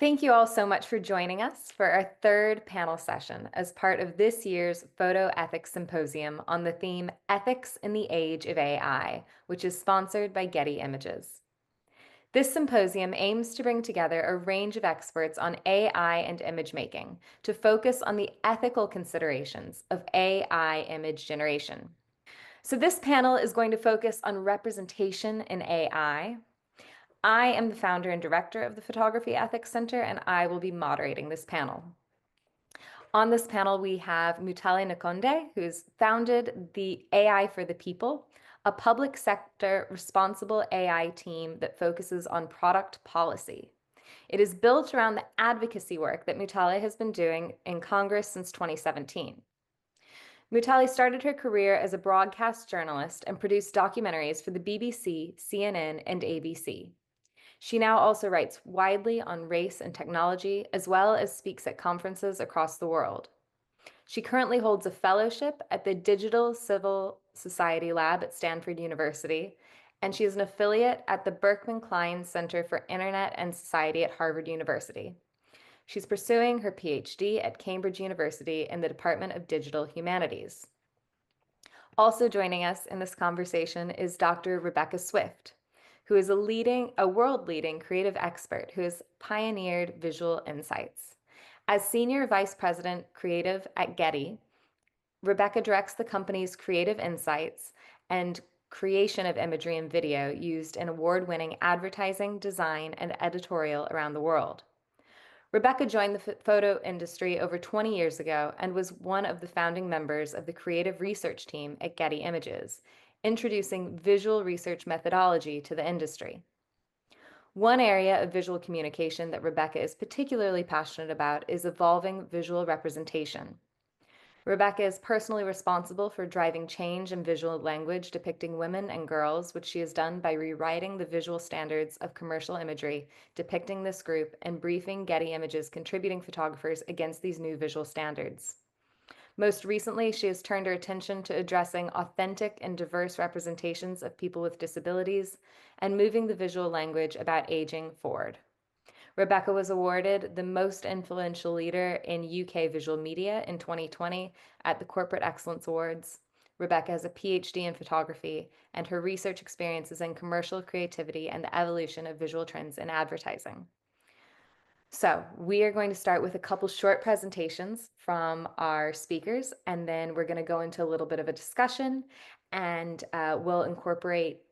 Thank you all so much for joining us for our third panel session as part of this year's Photo Ethics Symposium on the theme Ethics in the Age of AI, which is sponsored by Getty Images. This symposium aims to bring together a range of experts on AI and image making to focus on the ethical considerations of AI image generation. So this panel is going to focus on representation in AI. I am the founder and director of the Photography Ethics Center, and I will be moderating this panel. On this panel, we have Mutale Nkonde, who's founded the AI for the People, a public sector responsible AI team that focuses on product policy. It is built around the advocacy work that Mutale has been doing in Congress since 2017. Mutale started her career as a broadcast journalist and produced documentaries for the BBC, CNN, and ABC. She now also writes widely on race and technology, as well as speaks at conferences across the world. She currently holds a fellowship at the Digital Civil Society Lab at Stanford University, and she is an affiliate at the Berkman Klein Center for Internet and Society at Harvard University. She's pursuing her PhD at Cambridge University in the Department of Digital Humanities. Also joining us in this conversation is Dr. Rebecca Swift, who is a world-leading creative expert who has pioneered visual insights. As Senior Vice President Creative at Getty, Rebecca directs the company's creative insights and creation of imagery and video used in award-winning advertising, design, and editorial around the world. Rebecca joined the photo industry over 20 years ago and was one of the founding members of the creative research team at Getty Images, introducing visual research methodology to the industry. One area of visual communication that Rebecca is particularly passionate about is evolving visual representation. Rebecca is personally responsible for driving change in visual language depicting women and girls, which she has done by rewriting the visual standards of commercial imagery depicting this group and briefing Getty Images contributing photographers against these new visual standards. Most recently, she has turned her attention to addressing authentic and diverse representations of people with disabilities and moving the visual language about aging forward. Rebecca was awarded the Most Influential Leader in UK Visual Media in 2020 at the Corporate Excellence Awards. Rebecca has a PhD in photography, and her research experience is in commercial creativity and the evolution of visual trends in advertising. So we are going to start with a couple short presentations from our speakers, and then we're going to go into a little bit of a discussion, and we'll incorporate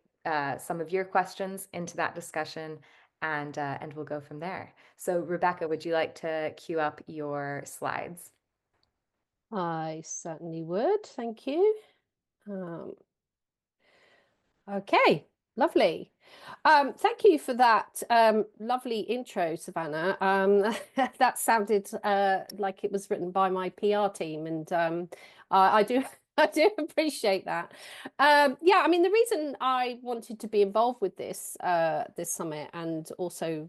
some of your questions into that discussion, and we'll go from there. So Rebecca, would you like to cue up your slides? I certainly would. Thank you. Okay, lovely. Thank you for that lovely intro, Savannah. That sounded like it was written by my PR team, and I do I do appreciate that. Yeah, I mean the reason I wanted to be involved with this summit, and also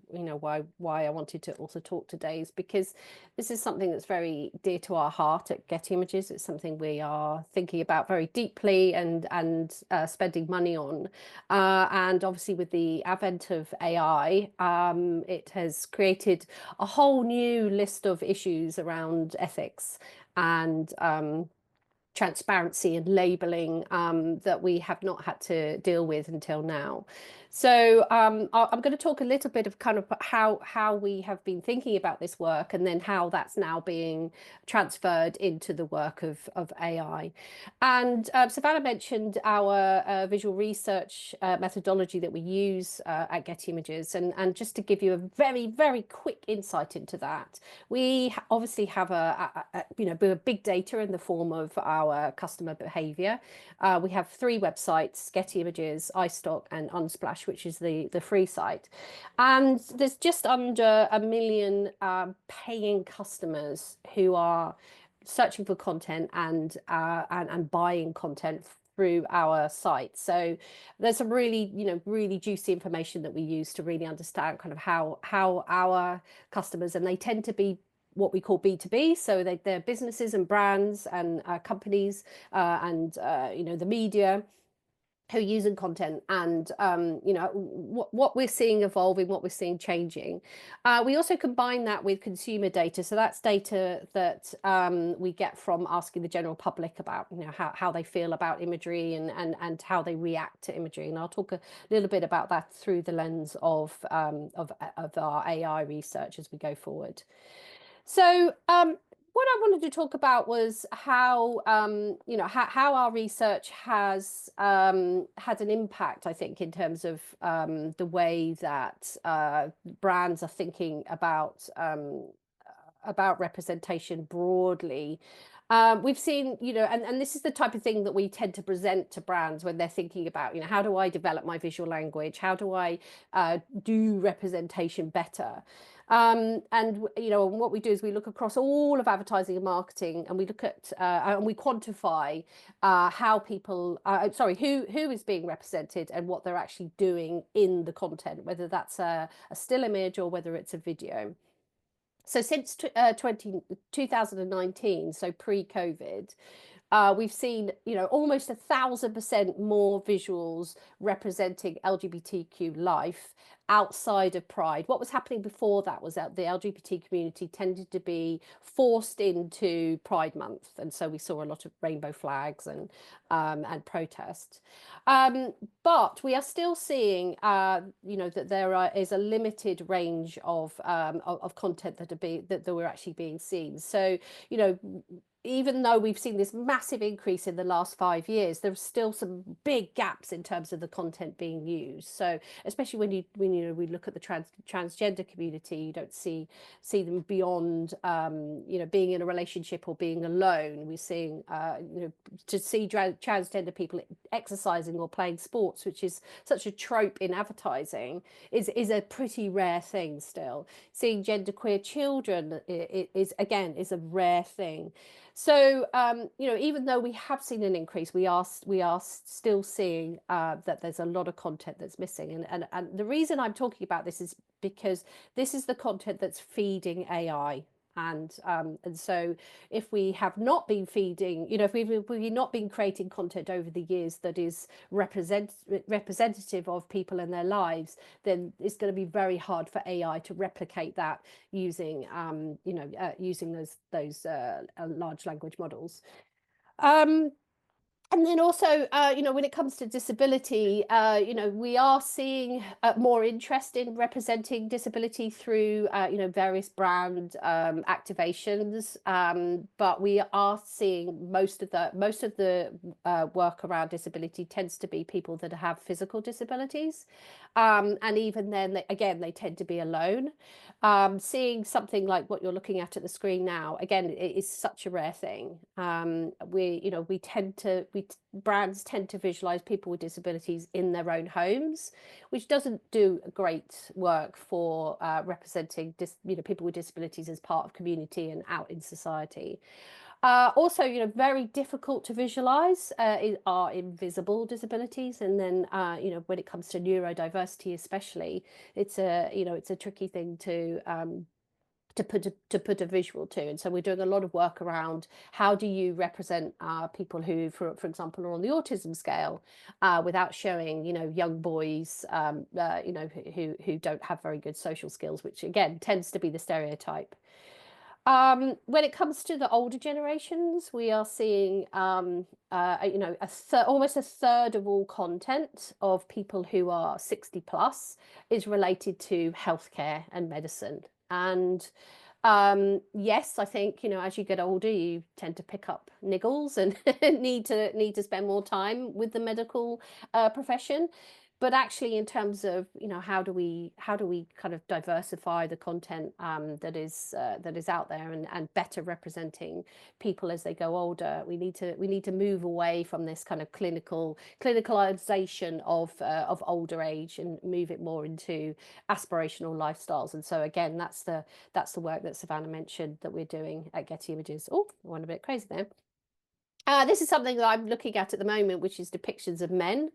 why I wanted to also talk today, is because this is something that's very dear to our heart at Getty Images. It's something we are thinking about very deeply and spending money on. And obviously, with the advent of AI, it has created a whole new list of issues around ethics and transparency and labeling that we have not had to deal with until now. So I'm going to talk a little bit of kind of how we have been thinking about this work, and then how that's now being transferred into the work of AI. And Savannah mentioned our visual research methodology that we use at Getty Images, and just to give you a very, very quick insight into that, we obviously have a big data in the form of our customer behavior. We have 3 websites: Getty Images, iStock, and Unsplash, which is the free site. And there's just under 1 million paying customers who are searching for content and buying content through our site. So there's some really juicy information that we use to really understand kind of how our customers, and they tend to be what we call B2B, so they're businesses and brands and companies and the media, who are using content, and what we're seeing evolving, what we're seeing changing. We also combine that with consumer data, so that's data that we get from asking the general public about how they feel about imagery, and how they react to imagery. And I'll talk a little bit about that through the lens of our AI research as we go forward. So what I wanted to talk about was how how our research has had an impact, I think, in terms of the way that brands are thinking about representation broadly. We've seen, and this is the type of thing that we tend to present to brands when they're thinking about, how do I develop my visual language? How do I do representation better? And what we do is we look across all of advertising and marketing, and we look at and we quantify how people, who is being represented and what they're actually doing in the content, whether that's a still image or whether it's a video. So since 2019, so pre-COVID, we've seen, almost 1,000% more visuals representing LGBTQ life outside of Pride. What was happening before that was that the LGBT community tended to be forced into Pride Month, and so we saw a lot of rainbow flags and protests. But we are still seeing, that there is a limited range of content that we're actually being seen. So, even though we've seen this massive increase in the last 5 years, there's still some big gaps in terms of the content being used. So especially when we look at the transgender community, you don't see them beyond being in a relationship or being alone. We're seeing to see transgender people exercising or playing sports, which is such a trope in advertising, is a pretty rare thing still. Seeing genderqueer children is a rare thing. So, even though we have seen an increase, we are still seeing that there's a lot of content that's missing. And the reason I'm talking about this is because this is the content that's feeding AI. And so if we have not been feeding, if we've not been creating content over the years that is representative of people and their lives, then it's going to be very hard for AI to replicate that using using those large language models. And then also, when it comes to disability, we are seeing more interest in representing disability through, various brand activations. But we are seeing most of the work around disability tends to be people that have physical disabilities. And even then, they tend to be alone. Seeing something like what you're looking at the screen now, again, it is such a rare thing. Brands tend to visualize people with disabilities in their own homes, which doesn't do great work for representing people with disabilities as part of community and out in society. Also, very difficult to visualize are invisible disabilities, and then when it comes to neurodiversity, especially, it's a tricky thing to put a visual to. And so we're doing a lot of work around how do you represent people who, for example, are on the autism scale without showing, young boys, who don't have very good social skills, which again tends to be the stereotype. When it comes to the older generations, we are seeing, almost a third of all content of people who are 60 plus is related to healthcare and medicine. And yes, I think, as you get older, you tend to pick up niggles and need to spend more time with the medical profession. But actually, in terms of, how do we kind of diversify the content that is out there, and better representing people as they go older, we need to move away from this kind of clinicalization of older age and move it more into aspirational lifestyles. And so again, that's the work that Savannah mentioned that we're doing at Getty Images. Oh, I went a bit crazy there. This is something that I'm looking at the moment, which is depictions of men.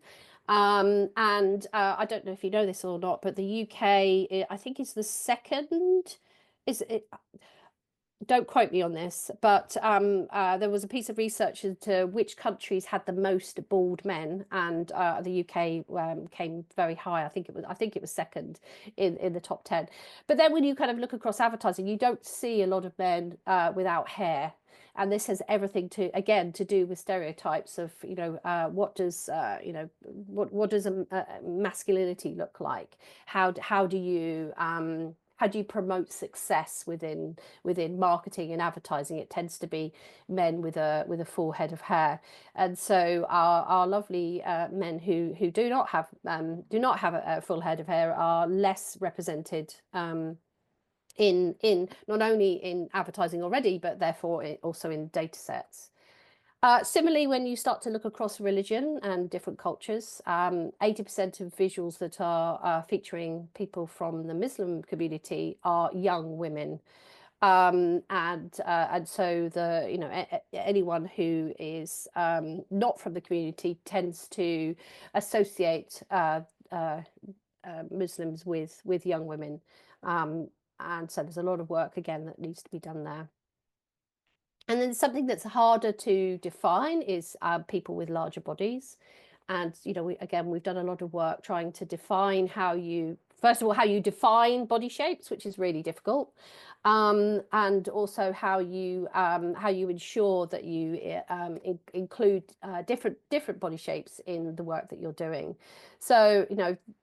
And I don't know if you know this or not, but the UK, I think, is the second. Is it? don't quote me on this, but there was a piece of research into which countries had the most bald men, and the UK came very high. I think it was second in the top 10. But then when you kind of look across advertising, you don't see a lot of men without hair. And this has everything to, again, to do with stereotypes of, what does, what does a masculinity look like? How do you promote success within marketing and advertising? It tends to be men with a full head of hair, and so our lovely men who do not have a full head of hair are less represented. In not only in advertising already, but therefore also in data sets. Similarly, when you start to look across religion and different cultures, 80% of visuals that are featuring people from the Muslim community are young women. And so anyone who is not from the community tends to associate Muslims with young women. And so there's a lot of work again that needs to be done there. And then something that's harder to define is people with larger bodies. And, we've done a lot of work trying to define first of all, how you define body shapes, which is really difficult. And also how you ensure that you include different body shapes in the work that you're doing. So,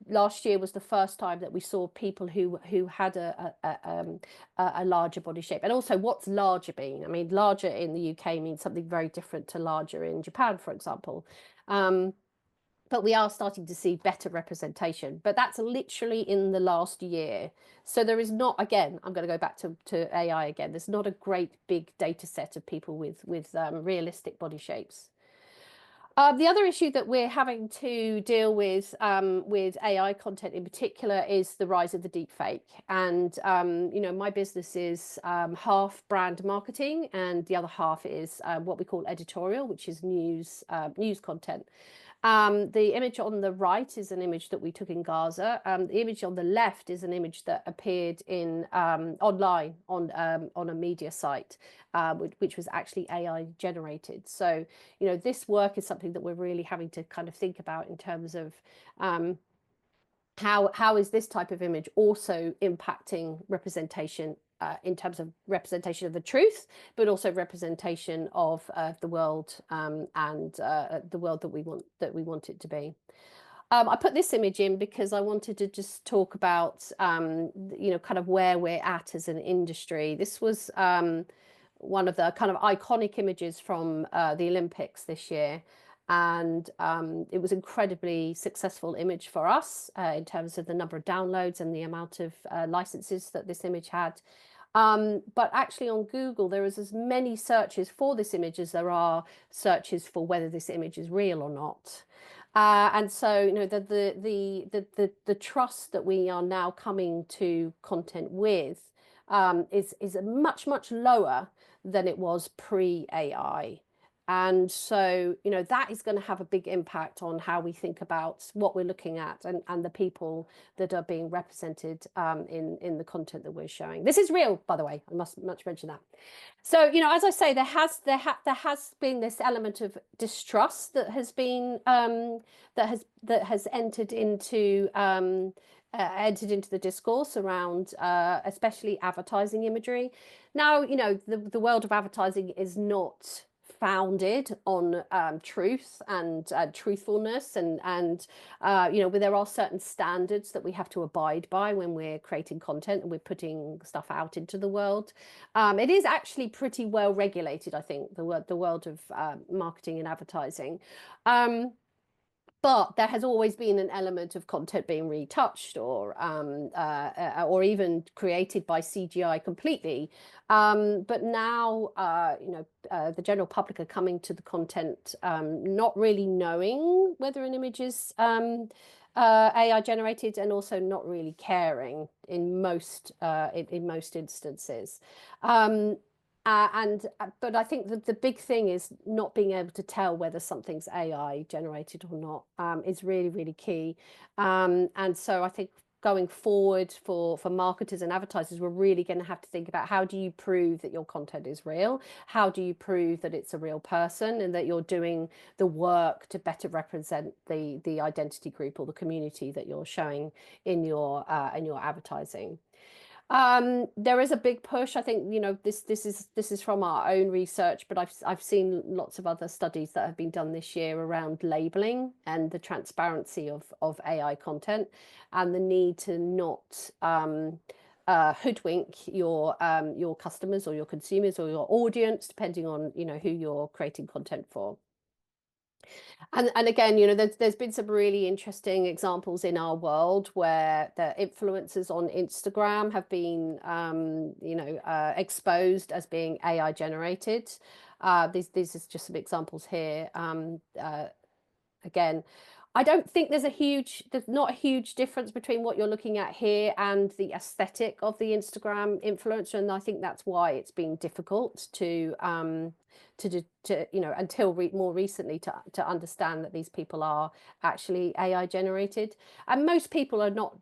last year was the first time that we saw people who had a larger body shape. And also, what's larger mean? I mean, larger in the UK means something very different to larger in Japan, for example. But we are starting to see better representation. But that's literally in the last year. So there is not, again, I'm going to go back to AI again. There's not a great big data set of people with realistic body shapes. The other issue that we're having to deal with AI content in particular is the rise of the deep fake. And, my business is half brand marketing, and the other half is what we call editorial, which is news content. The image on the right is an image that we took in Gaza. The image on the left is an image that appeared in online on a media site, which was actually AI generated. So, this work is something that we're really having to kind of think about in terms of how is this type of image also impacting representation in terms of representation of the truth, but also representation of the world and the world that we want it to be. I put this image in because I wanted to just talk about kind of where we're at as an industry. This was one of the kind of iconic images from the Olympics this year. And it was incredibly successful image for us in terms of the number of downloads and the amount of licenses that this image had. But actually on Google, there is as many searches for this image as there are searches for whether this image is real or not. And so, the trust that we are now coming to content with is much, much lower than it was pre-AI. And so, that is going to have a big impact on how we think about what we're looking at and the people that are being represented in the content that we're showing. This is real, by the way. I must mention that. So, as I say, there has been this element of distrust that has been that has entered into the discourse around especially advertising imagery. Now, the world of advertising is not founded on truth and truthfulness, and there are certain standards that we have to abide by when we're creating content and we're putting stuff out into the world. It is actually pretty well regulated, I think, the world of marketing and advertising. But there has always been an element of content being retouched or even created by CGI completely. But now, the general public are coming to the content not really knowing whether an image is AI generated, and also not really caring in most instances. But I think that the big thing is not being able to tell whether something's AI generated or not is really, really key. And so I think going forward for marketers and advertisers, we're really going to have to think about, how do you prove that your content is real? How do you prove that it's a real person and that you're doing the work to better represent the identity group or the community that you're showing in your advertising? There is a big push. I think, this is from our own research, but I've seen lots of other studies that have been done this year around labeling and the transparency of AI content, and the need to not hoodwink your customers or your consumers or your audience, depending on who you're creating content for. And again, there's been some really interesting examples in our world where the influencers on Instagram have been, exposed as being AI generated. These is just some examples here. Again, I don't think there's not a huge difference between what you're looking at here and the aesthetic of the Instagram influencer, and I think that's why it's been difficult until more recently to understand that these people are actually AI generated, and most people are not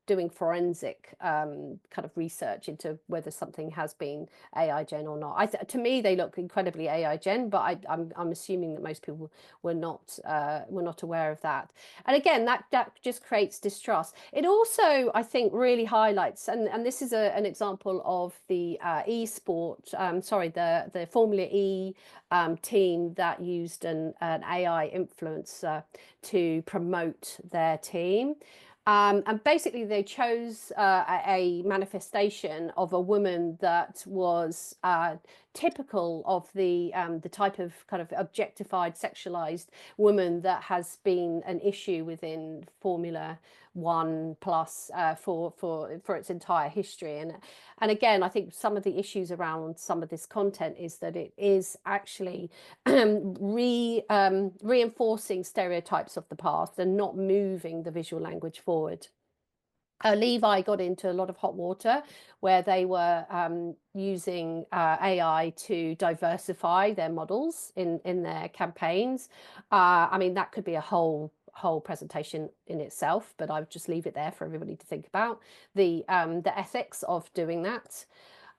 doing forensic kind of research into whether something has been AI gen or not. To me, they look incredibly AI gen, but I'm assuming that most people were not aware of that. And again, that just creates distrust. It also, I think, really highlights, and this is an example of the the Formula E team that used an AI influencer to promote their team. And basically, they chose a manifestation of a woman that was typical of the type of kind of objectified, sexualized woman that has been an issue within Formula One plus for its entire history. And again, I think some of the issues around some of this content is that it is actually reinforcing stereotypes of the past and not moving the visual language forward. Levi got into a lot of hot water where they were using AI to diversify their models in their campaigns. I mean, that could be a whole presentation in itself, but I would just leave it there for everybody to think about the ethics of doing that.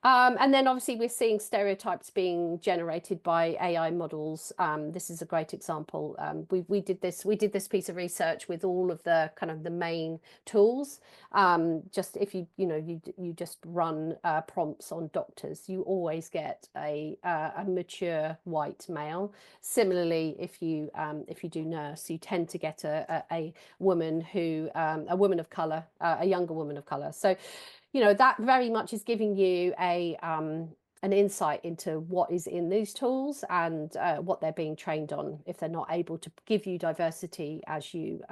And then obviously we're seeing stereotypes being generated by AI models. This is a great example. We did this piece of research with all of the kind of the main tools. Just if you just run prompts on doctors, you always get a mature white male. Similarly, if you do nurse, you tend to get a woman a woman of color, a younger woman of color. So that very much is giving you an insight into what is in these tools and what they're being trained on, if they're not able to give you diversity as you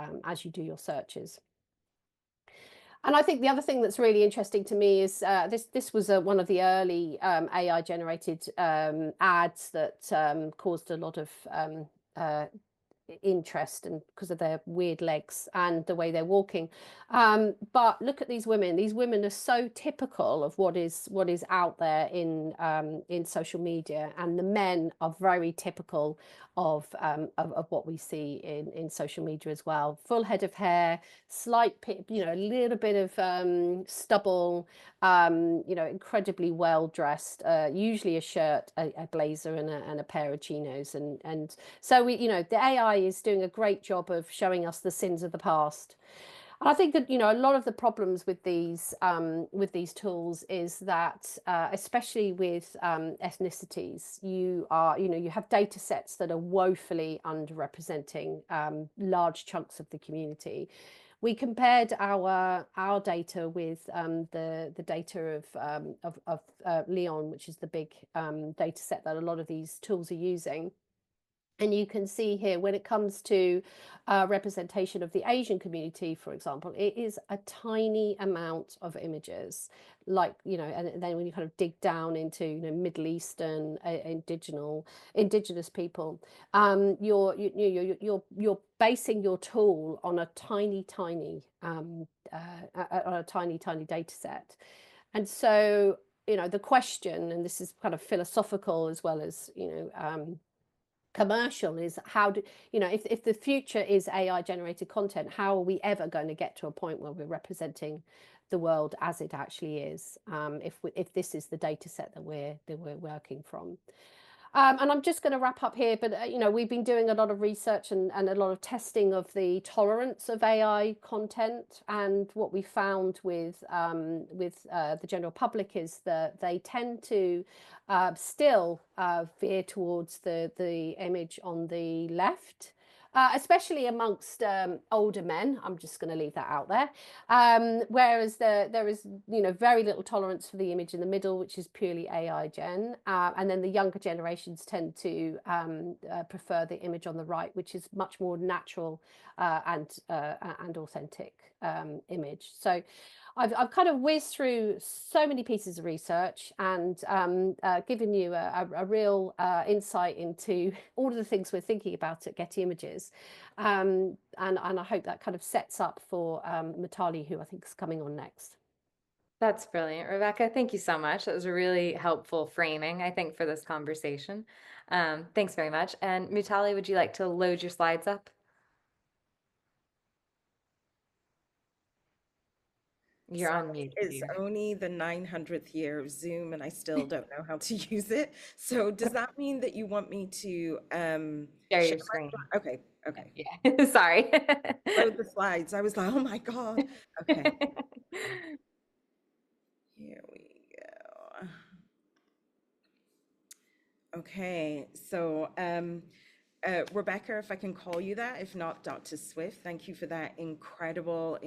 do your searches. And I think the other thing that's really interesting to me is this was one of the early AI generated ads that caused a lot of interest, and because of their weird legs and the way they're walking. But look at these women. These women are so typical of what is out there in social media, and the men are very typical of what we see in social media as well. Full head of hair, slight a little bit of stubble, incredibly well dressed, usually a shirt, a blazer, and a pair of chinos, and so the AI is doing a great job of showing us the sins of the past. And I think that a lot of the problems with these tools is that especially with ethnicities, you have data sets that are woefully underrepresenting large chunks of the community. We compared our data with the data of Leon, which is the big data set that a lot of these tools are using. And you can see here, when it comes to representation of the Asian community, for example, it is a tiny amount of images, and then when you kind of dig down into Middle Eastern indigenous people, you're basing your tool on a tiny data set. And so the question, and this is kind of philosophical as well as commercial is how do you know if the future is AI generated content, how are we ever going to get to a point where we're representing the world as it actually is, if this is the data set that we're working from. And I'm just going to wrap up here, but we've been doing a lot of research and a lot of testing of the tolerance of AI content, and what we found with the general public is that they tend to still veer towards the image on the left. Especially amongst older men, I'm just going to leave that out there. Whereas there is, very little tolerance for the image in the middle, which is purely AI gen, and then the younger generations tend to prefer the image on the right, which is much more natural and authentic image. So I've kind of whizzed through so many pieces of research and given you a real insight into all of the things we're thinking about at Getty Images. And I hope that kind of sets up for Mutale, who I think is coming on next. That's brilliant, Rebecca. Thank you so much. That was a really helpful framing, I think, for this conversation. Thanks very much. And Mutale, would you like to load your slides up? You're on mute, It's dear. only the 900th year of Zoom and I still don't know how to use it. So does that mean that you want me to Share share your screen. my okay, okay. Yeah, sorry. Load the slides. I was like, oh my God. Okay, here we go. Okay, so Rebecca, if I can call you that, if not Dr. Swift, thank you for that incredible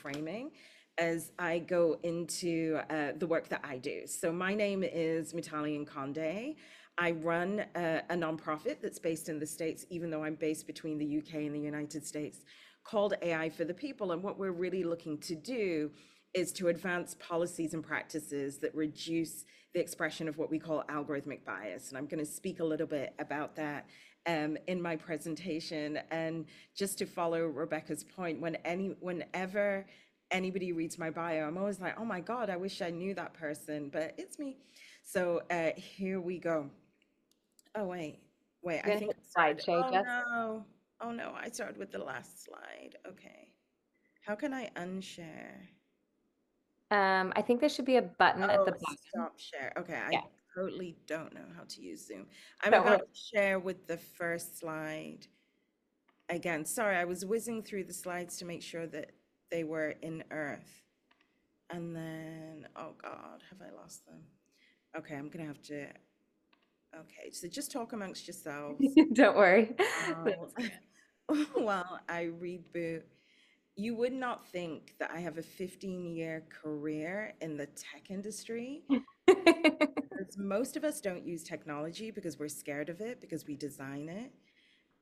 framing as I go into the work that I do. So my name is Mutale Nkonde. I run a nonprofit that's based in the States, even though I'm based between the UK and the United States, called AI for the People. And what we're really looking to do is to advance policies and practices that reduce the expression of what we call algorithmic bias. And I'm going to speak a little bit about that in my presentation. And just to follow Rebecca's point, whenever anybody reads my bio, I'm always like, oh my God, I wish I knew that person, but it's me. So here we go. Oh, wait, You're I gonna think hit I started, slideshow, Jess. oh no, I started with the last slide. Okay. How can I unshare? I think there should be a button at Oh, the bottom. stop share. Okay, I Yeah, totally don't know how to use Zoom. I'm don't about worry. to share with the first slide. Again, sorry, I was whizzing through the slides to make sure that they were in Earth. And then, oh God, have I lost them? Okay, I'm gonna have to, okay, so just talk amongst yourselves. Don't worry. While, while I reboot. You would not think that I have a 15-year career in the tech industry. Because most of us don't use technology because we're scared of it, because we design it.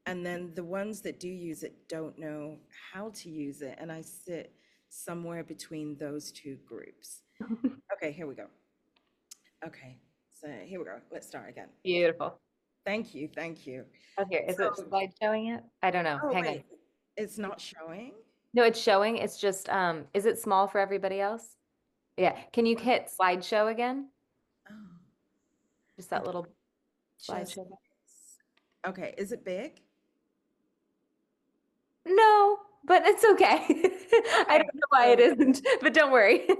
And then the ones that do use it don't know how to use it. And I sit somewhere between those two groups. Okay, here we go. Okay, so here we go. Let's start again. Beautiful. Thank you, thank you. Oh, here, is it So, slide showing it? I don't know. oh Hang on. wait, it's not showing? No, it's showing. It's just, is it small for everybody else? Yeah. Can you hit slideshow again? Oh, Just that it little just, slideshow. okay, is it big? No, but it's okay. I Okay, don't know why it so isn't, but don't worry. can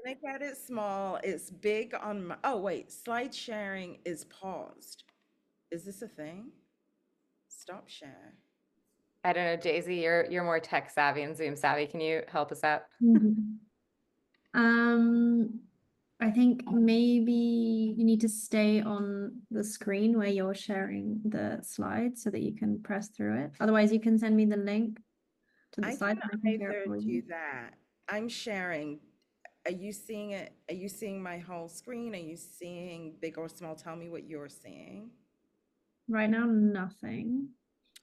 I get it small? It's big on my, oh wait, slide sharing is paused. Is this a thing? Stop share. I don't know, Daisy, you're more tech savvy and Zoom savvy. Can you help us out? Mhm. I think maybe you need to stay on the screen where you're sharing the slide so that you can press through it. Otherwise, you can send me the link to the I slide can and I can share it either for do you. that. I'm sharing. Are you seeing it? Are you seeing my whole screen? Are you seeing big or small? Tell me what you're seeing. Right now, nothing.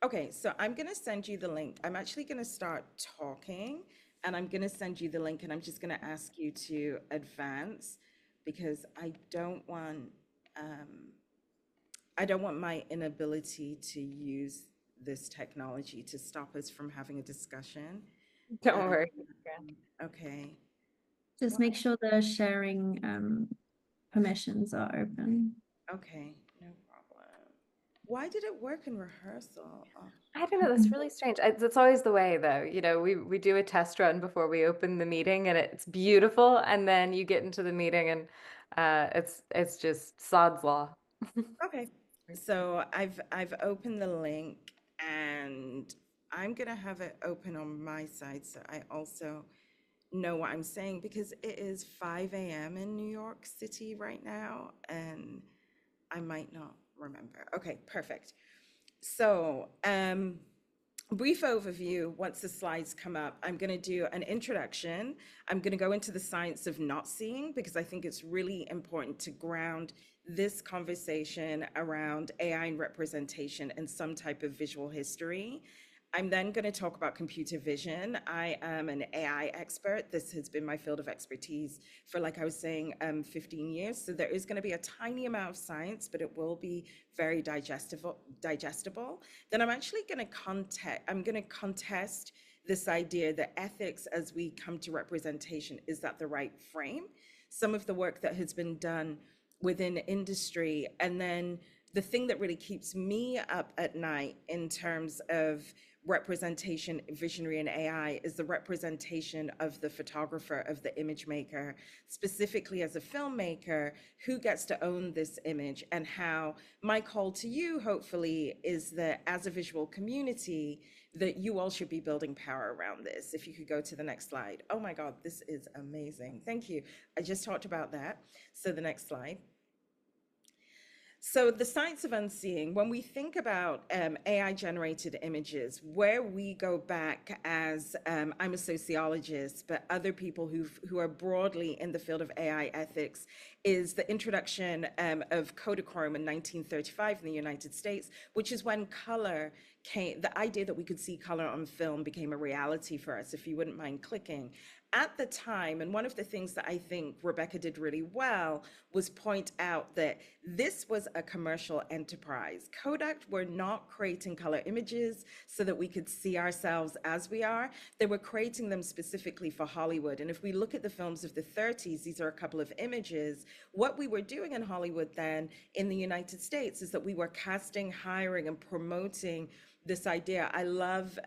Okay, so I'm going to send you the link. I'm actually going to start talking and I'm going to send you the link and I'm just going to ask you to advance because I don't want my inability to use this technology to stop us from having a discussion. Don't worry. Okay. Just make sure the sharing permissions are open. Okay, no problem. Why did it work in rehearsal? Oh. I don't know. That's really strange. It's always the way, though. You know, we do a test run before we open the meeting, and it's beautiful. And then you get into the meeting, and it's just sod's law. Okay. So I've opened the link, and I'm gonna have it open on my side so I also know what I'm saying, because it is 5 a.m. in New York City right now, and I might not remember. Okay, perfect. So, brief overview. Once the slides come up, I'm going to do an introduction. I'm going to go into the science of not seeing, because I think it's really important to ground this conversation around AI and representation and some type of visual history. I'm then going to talk about computer vision. I am an AI expert. This has been my field of expertise for, like I was saying, 15 years. So there is going to be a tiny amount of science, but it will be very digestible. Then I'm actually going to contest this idea that ethics, as we come to representation, is that the right frame? Some of the work that has been done within industry, and then the thing that really keeps me up at night in terms of representation, visionary, and AI is the representation of the photographer, of the image maker, specifically as a filmmaker, who gets to own this image, and how my call to you, hopefully, is that as a visual community, that you all should be building power around this. If you could go to the next slide. Oh my God, this is amazing. Thank you. I just talked about that. So the next slide. So the science of unseeing, when we think about AI generated images, where we go back as, I'm a sociologist, but other people who are broadly in the field of AI ethics, is the introduction of Kodachrome in 1935 in the United States, which is when color came, the idea that we could see color on film became a reality for us, if you wouldn't mind clicking. At the time, and one of the things that I think Rebecca did really well was point out that this was a commercial enterprise. Kodak were not creating color images so that we could see ourselves as we are. They were creating them specifically for Hollywood. And if we look at the films of the 30s, these are a couple of images. What we were doing in Hollywood then in the United States is that we were casting, hiring, and promoting this idea. I love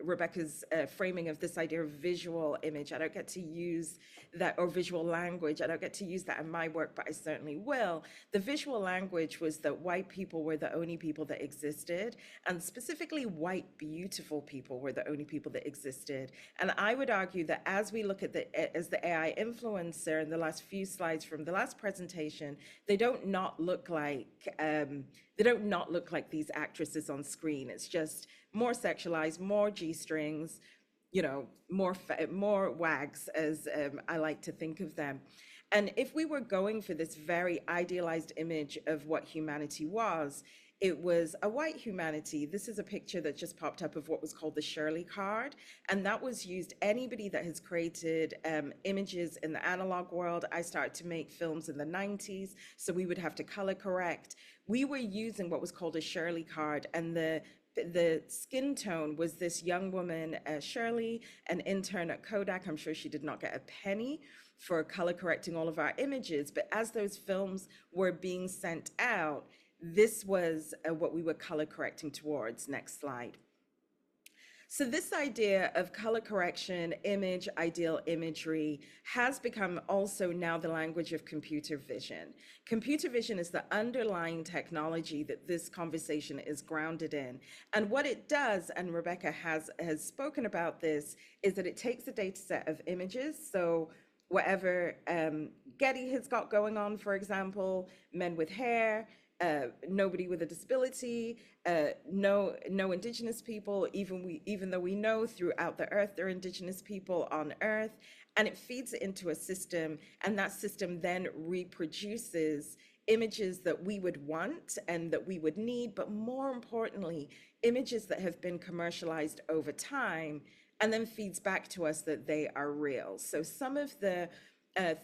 Rebecca's framing of this idea of visual image. I don't get to use that, or visual language. I don't get to use that in my work, but I certainly will. The visual language was that white people were the only people that existed, and specifically white beautiful people were the only people that existed. And I would argue that as we look at as the AI influencer in the last few slides from the last presentation, they don't not look like these actresses on screen. It's just more sexualized, more G-strings, you know, more wags, as I like to think of them. And if we were going for this very idealized image of what humanity was, it was a white humanity. This is a picture that just popped up of what was called the Shirley card. And that was used, anybody that has created images in the analog world. I started to make films in the 90s, so we would have to color correct. We were using what was called a Shirley card, and the skin tone was this young woman, Shirley, an intern at Kodak. I'm sure she did not get a penny for color correcting all of our images, but as those films were being sent out, this was what we were color correcting towards. Next slide. So this idea of color correction, image, ideal imagery has become also now the language of computer vision. Computer vision is the underlying technology that this conversation is grounded in. And what it does, and Rebecca has spoken about this, is that it takes a data set of images. So whatever Getty has got going on, for example, men with hair, nobody with a disability, no indigenous people, even though we know throughout the earth there are indigenous people on earth, and it feeds it into a system, and that system then reproduces images that we would want and that we would need, but more importantly, images that have been commercialized over time, and then feeds back to us that they are real. So some of the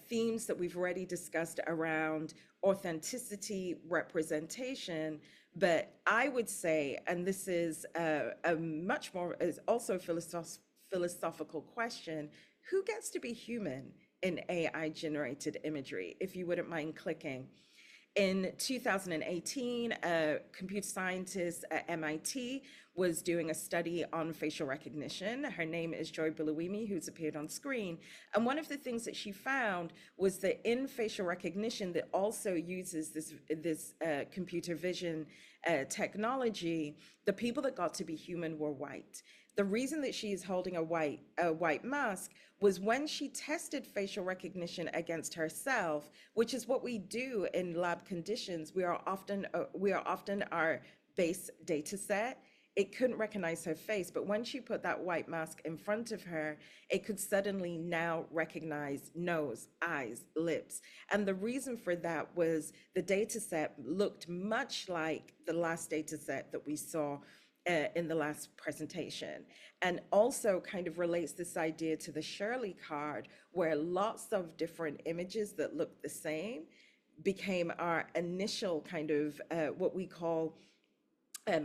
themes that we've already discussed around authenticity, representation, but I would say, and this is a much more, is also a philosophical question, who gets to be human in AI generated imagery, if you wouldn't mind clicking? In 2018, a computer scientist at MIT was doing a study on facial recognition. Her name is Joy Buluwimi, who's appeared on screen. And one of the things that she found was that in facial recognition that also uses this computer vision technology, the people that got to be human were white. The reason that she is holding a white mask was when she tested facial recognition against herself, which is what we do in lab conditions. We are often our base data set. It couldn't recognize her face, but when she put that white mask in front of her, it could suddenly now recognize nose, eyes, lips. And the reason for that was the data set looked much like the last data set that we saw in the last presentation, and also kind of relates this idea to the Shirley card, where lots of different images that look the same became our initial kind of what we call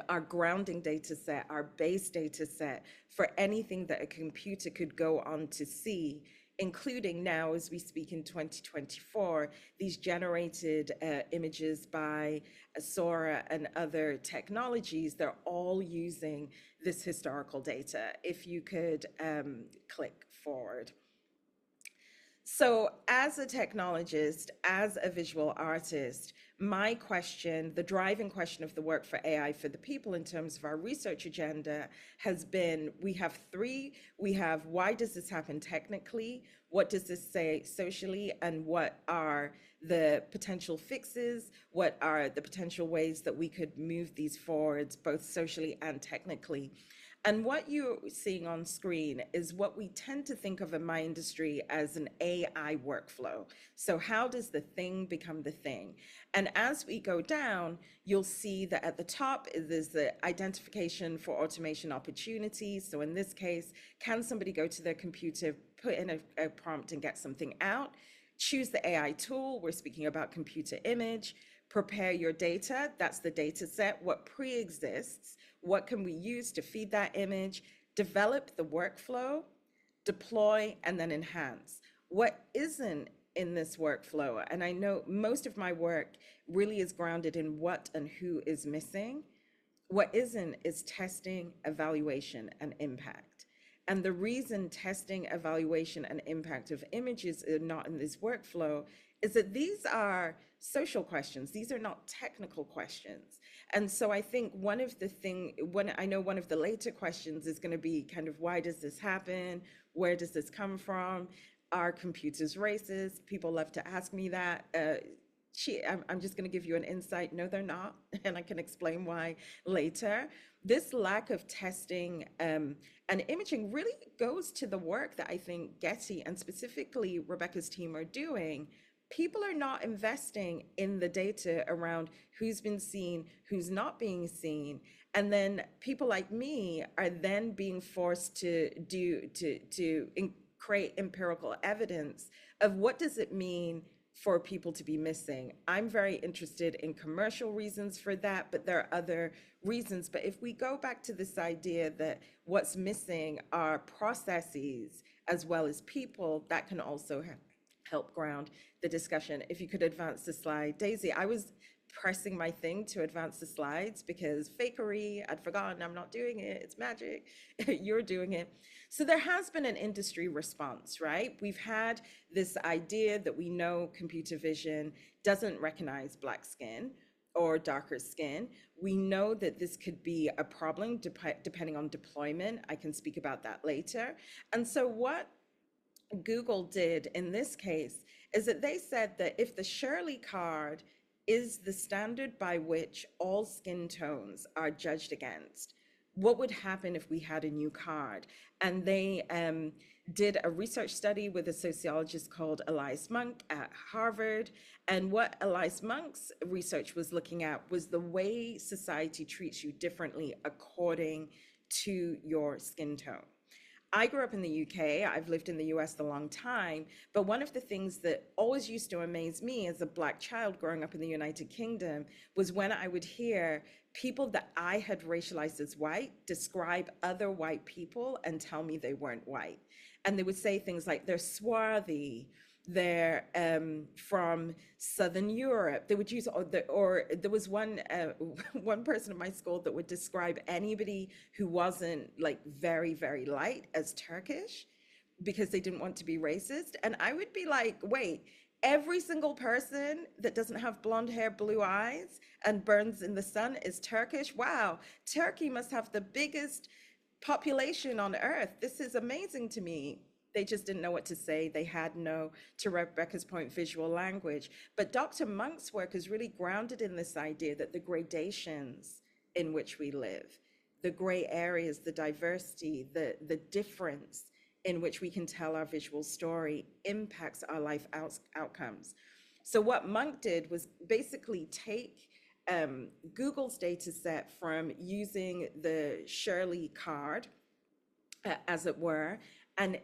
our grounding data set, our base data set for anything that a computer could go on to see, including now, as we speak in 2024, these generated images by Sora and other technologies. They're all using this historical data. If you could click forward. So as a technologist, as a visual artist, my question, the driving question of the work for AI for the people in terms of our research agenda has been, we have why does this happen technically? What does this say socially? And what are the potential fixes? What are the potential ways that we could move these forwards, both socially and technically? And what you're seeing on screen is what we tend to think of in my industry as an AI workflow. So how does the thing become the thing? And as we go down, you'll see that at the top there's the identification for automation opportunities. So in this case, can somebody go to their computer, put in a prompt and get something out? Choose the AI tool. We're speaking about computer image. Prepare your data. That's the data set. What pre-exists? What can we use to feed that image? Develop the workflow, deploy, and then enhance. What isn't in this workflow, and I know most of my work really is grounded in what and who is missing. What isn't is testing, evaluation, and impact. And the reason testing, evaluation, and impact of images are not in this workflow is that these are social questions. These are not technical questions. And so I think one of the later questions is going to be kind of, why does this happen? Where does this come from? Are computers racist? People love to ask me that. I'm just going to give you an insight. No, they're not. And I can explain why later. This lack of testing and imaging really goes to the work that I think Getty and specifically Rebecca's team are doing. People are not investing in the data around who's been seen, who's not being seen. And then people like me are then being forced to create empirical evidence of what does it mean for people to be missing. I'm very interested in commercial reasons for that, but there are other reasons. But if we go back to this idea that what's missing are processes as well as people, that can also help ground the discussion. If you could advance the slide. Daisy, I was pressing my thing to advance the slides because fakery, I'd forgotten, I'm not doing it, it's magic, you're doing it. So there has been an industry response, right? We've had this idea that we know computer vision doesn't recognize Black skin or darker skin. We know that this could be a problem depending on deployment. I can speak about that later. And so what Google did in this case is that they said that if the Shirley card is the standard by which all skin tones are judged against, what would happen if we had a new card? And they did a research study with a sociologist called Elias Monk at Harvard. And what Elias Monk's research was looking at was the way society treats you differently according to your skin tone. I grew up in the UK. I've lived in the US a long time. But one of the things that always used to amaze me as a Black child growing up in the United Kingdom was when I would hear people that I had racialized as white describe other white people and tell me they weren't white. And they would say things like, they're swarthy, They're from Southern Europe. They would use, or there was one one person in my school that would describe anybody who wasn't like very, very light as Turkish because they didn't want to be racist. And I would be like, wait, every single person that doesn't have blonde hair, blue eyes, and burns in the sun is Turkish? Wow, Turkey must have the biggest population on earth. This is amazing to me. They just didn't know what to say. They had no, to Rebecca's point, visual language. But Dr. Monk's work is really grounded in this idea that the gradations in which we live, the gray areas, the diversity, the difference in which we can tell our visual story impacts our life outcomes. So what Monk did was basically take Google's data set from using the Shirley card, as it were, and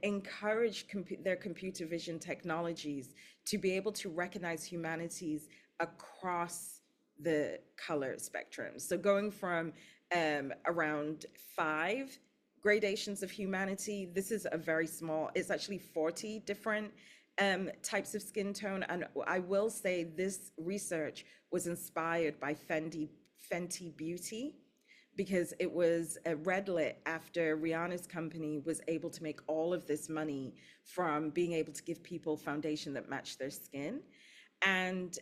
encourage their computer vision technologies to be able to recognize humanities across the color spectrum. So going from around 5 gradations of humanity, this is a very small, it's actually 40 different types of skin tone. And I will say this research was inspired by Fenty Beauty, because it was a red lit after Rihanna's company was able to make all of this money from being able to give people foundation that matched their skin. And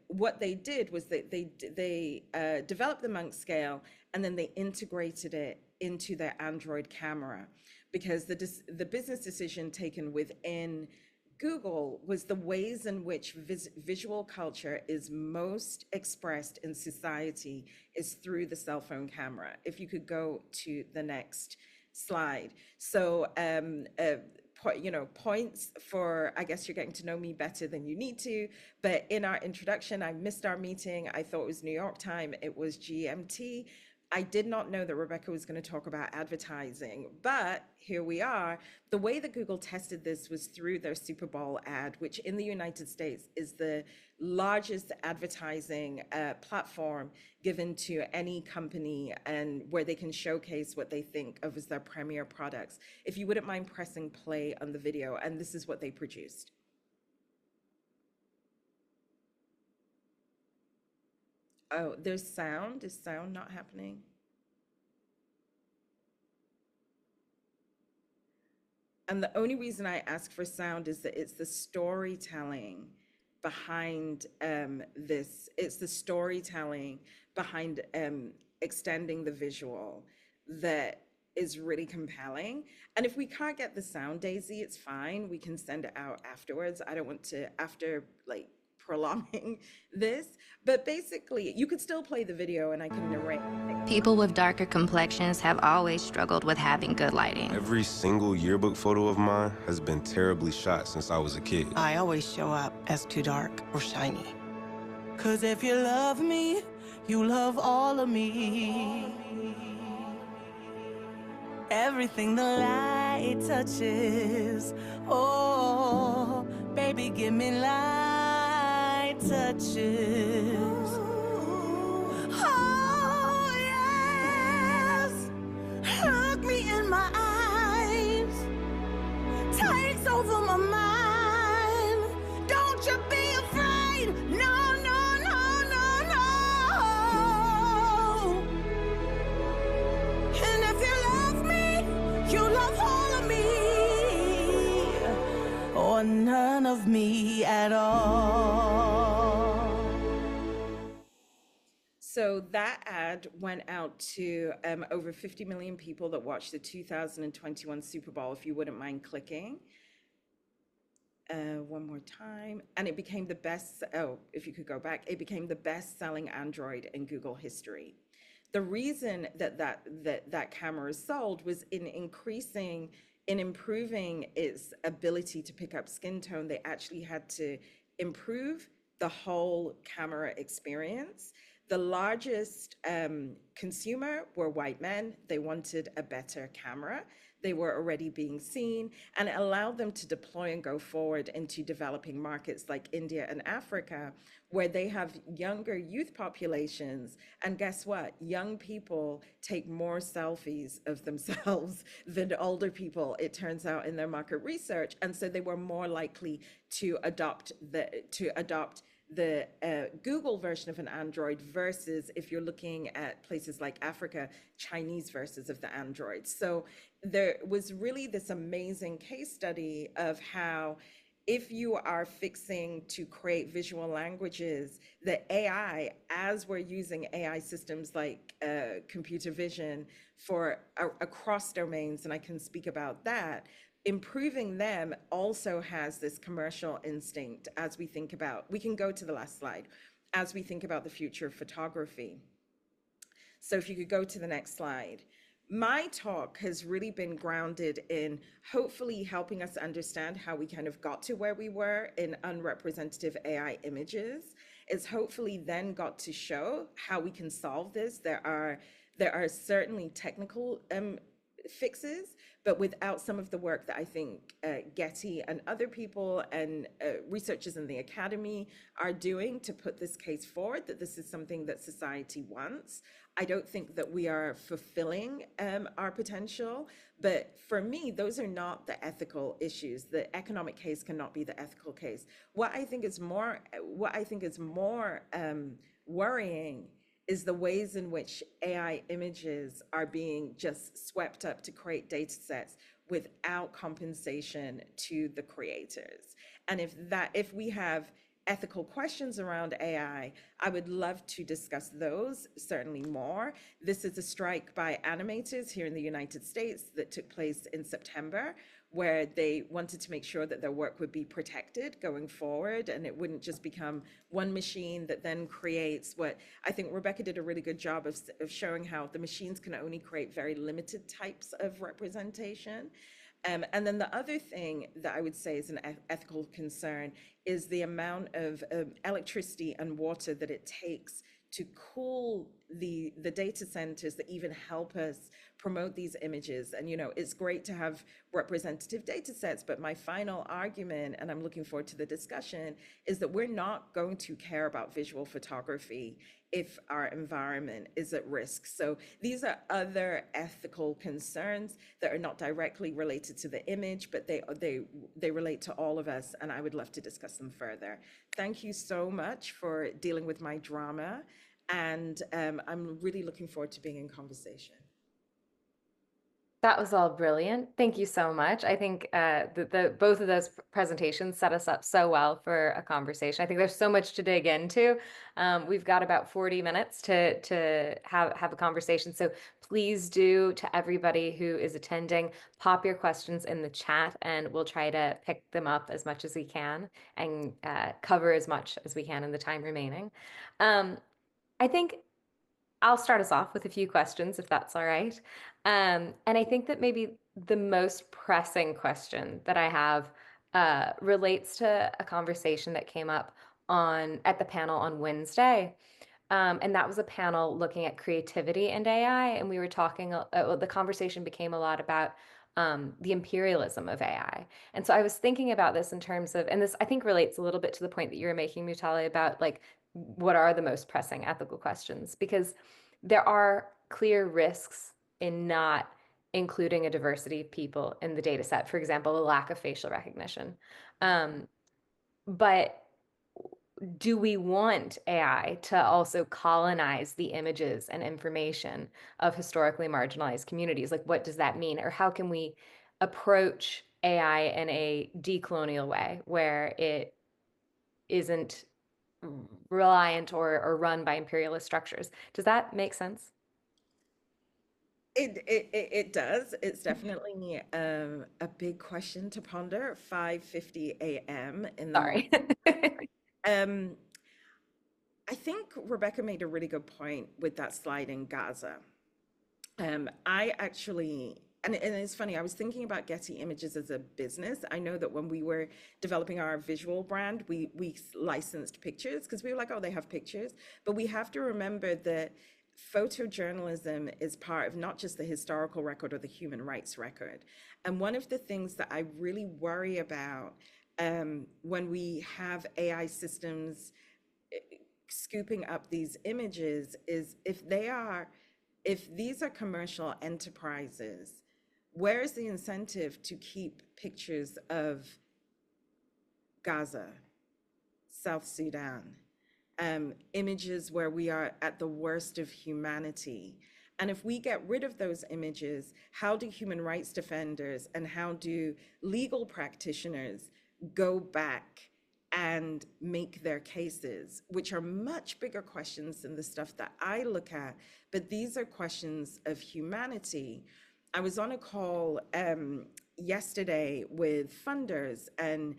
what they did was that they developed the Monk scale, and then they integrated it into their Android camera, because the business decision taken within Google was the ways in which visual culture is most expressed in society is through the cell phone camera. If you could go to the next slide. So, points for, I guess you're getting to know me better than you need to, but in our introduction, I missed our meeting. I thought it was New York time. It was GMT. I did not know that Rebecca was going to talk about advertising, but here we are. The way that Google tested this was through their Super Bowl ad, which in the United States is the largest advertising platform given to any company, and where they can showcase what they think of as their premier products. If you wouldn't mind pressing play on the video, and this is what they produced. Oh, there's sound. Is sound not happening? And the only reason I ask for sound is that it's the storytelling behind this. It's the storytelling behind extending the visual that is really compelling. And if we can't get the sound, Daisy, it's fine. We can send it out afterwards. I don't want to, after like prolonging this, but basically you could still play the video and I can narrate. People with darker complexions have always struggled with having good lighting. Every single yearbook photo of mine has been terribly shot since I was a kid. I always show up as too dark or shiny. 'Cause if you love me, you love all of me. Everything the light touches, oh, baby, give me light touches. Oh, yes, look me in my eyes, takes over my mind. Don't you be afraid, no, no, no, no, no. And if you love me, you love all of me, or none of me at all. So that ad went out to over 50 million people that watched the 2021 Super Bowl, if you wouldn't mind clicking. One more time. And it became the best, oh, if you could go back, it became the best-selling Android in Google history. The reason that camera is sold was in improving its ability to pick up skin tone. They actually had to improve the whole camera experience. The largest consumer were white men. They wanted a better camera. they were already being seen, and it allowed them to deploy and go forward into developing markets like India and Africa, where they have younger youth populations. And guess what? Young people take more selfies of themselves than older people, it turns out, in their market research. And so they were more likely to adopt the Google version of an Android versus, if you're looking at places like Africa, Chinese versions of the Android. So there was really this amazing case study of how, if you are fixing to create visual languages, the AI, as we're using AI systems like computer vision for across domains, and I can speak about that, improving them also has this commercial instinct as we think about, we can go to the last slide, as we think about the future of photography. So if you could go to the next slide. My talk has really been grounded in hopefully helping us understand how we kind of got to where we were in unrepresentative AI images. It's hopefully then got to show how we can solve this. There are certainly technical fixes, but without some of the work that I think Getty and other people and researchers in the academy are doing to put this case forward, that this is something that society wants, I don't think that we are fulfilling our potential. But for me, those are not the ethical issues. The economic case cannot be the ethical case. What I think is more worrying is the ways in which AI images are being just swept up to create data sets without compensation to the creators. And if we have ethical questions around AI, I would love to discuss those certainly more. This is a strike by animators here in the United States that took place in September, where they wanted to make sure that their work would be protected going forward, and it wouldn't just become one machine that then creates what I think Rebecca did a really good job of showing, how the machines can only create very limited types of representation. And then the other thing that I would say is an ethical concern is the amount of electricity and water that it takes to cool the data centers that even help us promote these images. And, you know, it's great to have representative data sets, but my final argument, and I'm looking forward to the discussion, is that we're not going to care about visual photography if our environment is at risk. So these are other ethical concerns that are not directly related to the image, but they relate to all of us, and I would love to discuss them further. Thank you so much for dealing with my drama, and I'm really looking forward to being in conversation. That was all brilliant. Thank you so much. I think both of those presentations set us up so well for a conversation. I think there's so much to dig into. We've got about 40 minutes to have a conversation. So please do, to everybody who is attending, pop your questions in the chat, and we'll try to pick them up as much as we can and cover as much as we can in the time remaining. I think I'll start us off with a few questions, if that's all right. And I think that maybe the most pressing question that I have relates to a conversation that came up at the panel on Wednesday. And that was a panel looking at creativity and AI. And we were talking, the conversation became a lot about the imperialism of AI. And so I was thinking about this in terms of, and this I think relates a little bit to the point that you were making, Mutale, about like, what are the most pressing ethical questions? Because there are clear risks in not including a diversity of people in the data set. For example, the lack of facial recognition. But do we want AI to also colonize the images and information of historically marginalized communities? Like, what does that mean? Or how can we approach AI in a decolonial way where it isn't reliant or run by imperialist structures? Does that make sense? It does. It's definitely a big question to ponder at 5:50 a.m. in the Sorry. morning. I think Rebecca made a really good point with that slide in Gaza. I actually, and it's funny, I was thinking about Getty Images as a business. I know that when we were developing our visual brand, we licensed pictures because we were like, oh, they have pictures. But we have to remember that photojournalism is part of not just the historical record or the human rights record. And one of the things that I really worry about when we have AI systems scooping up these images is if these are commercial enterprises, where is the incentive to keep pictures of Gaza, South Sudan, images where we are at the worst of humanity? And if we get rid of those images, how do human rights defenders and how do legal practitioners go back and make their cases, which are much bigger questions than the stuff that I look at, but these are questions of humanity. I was on a call yesterday with funders, and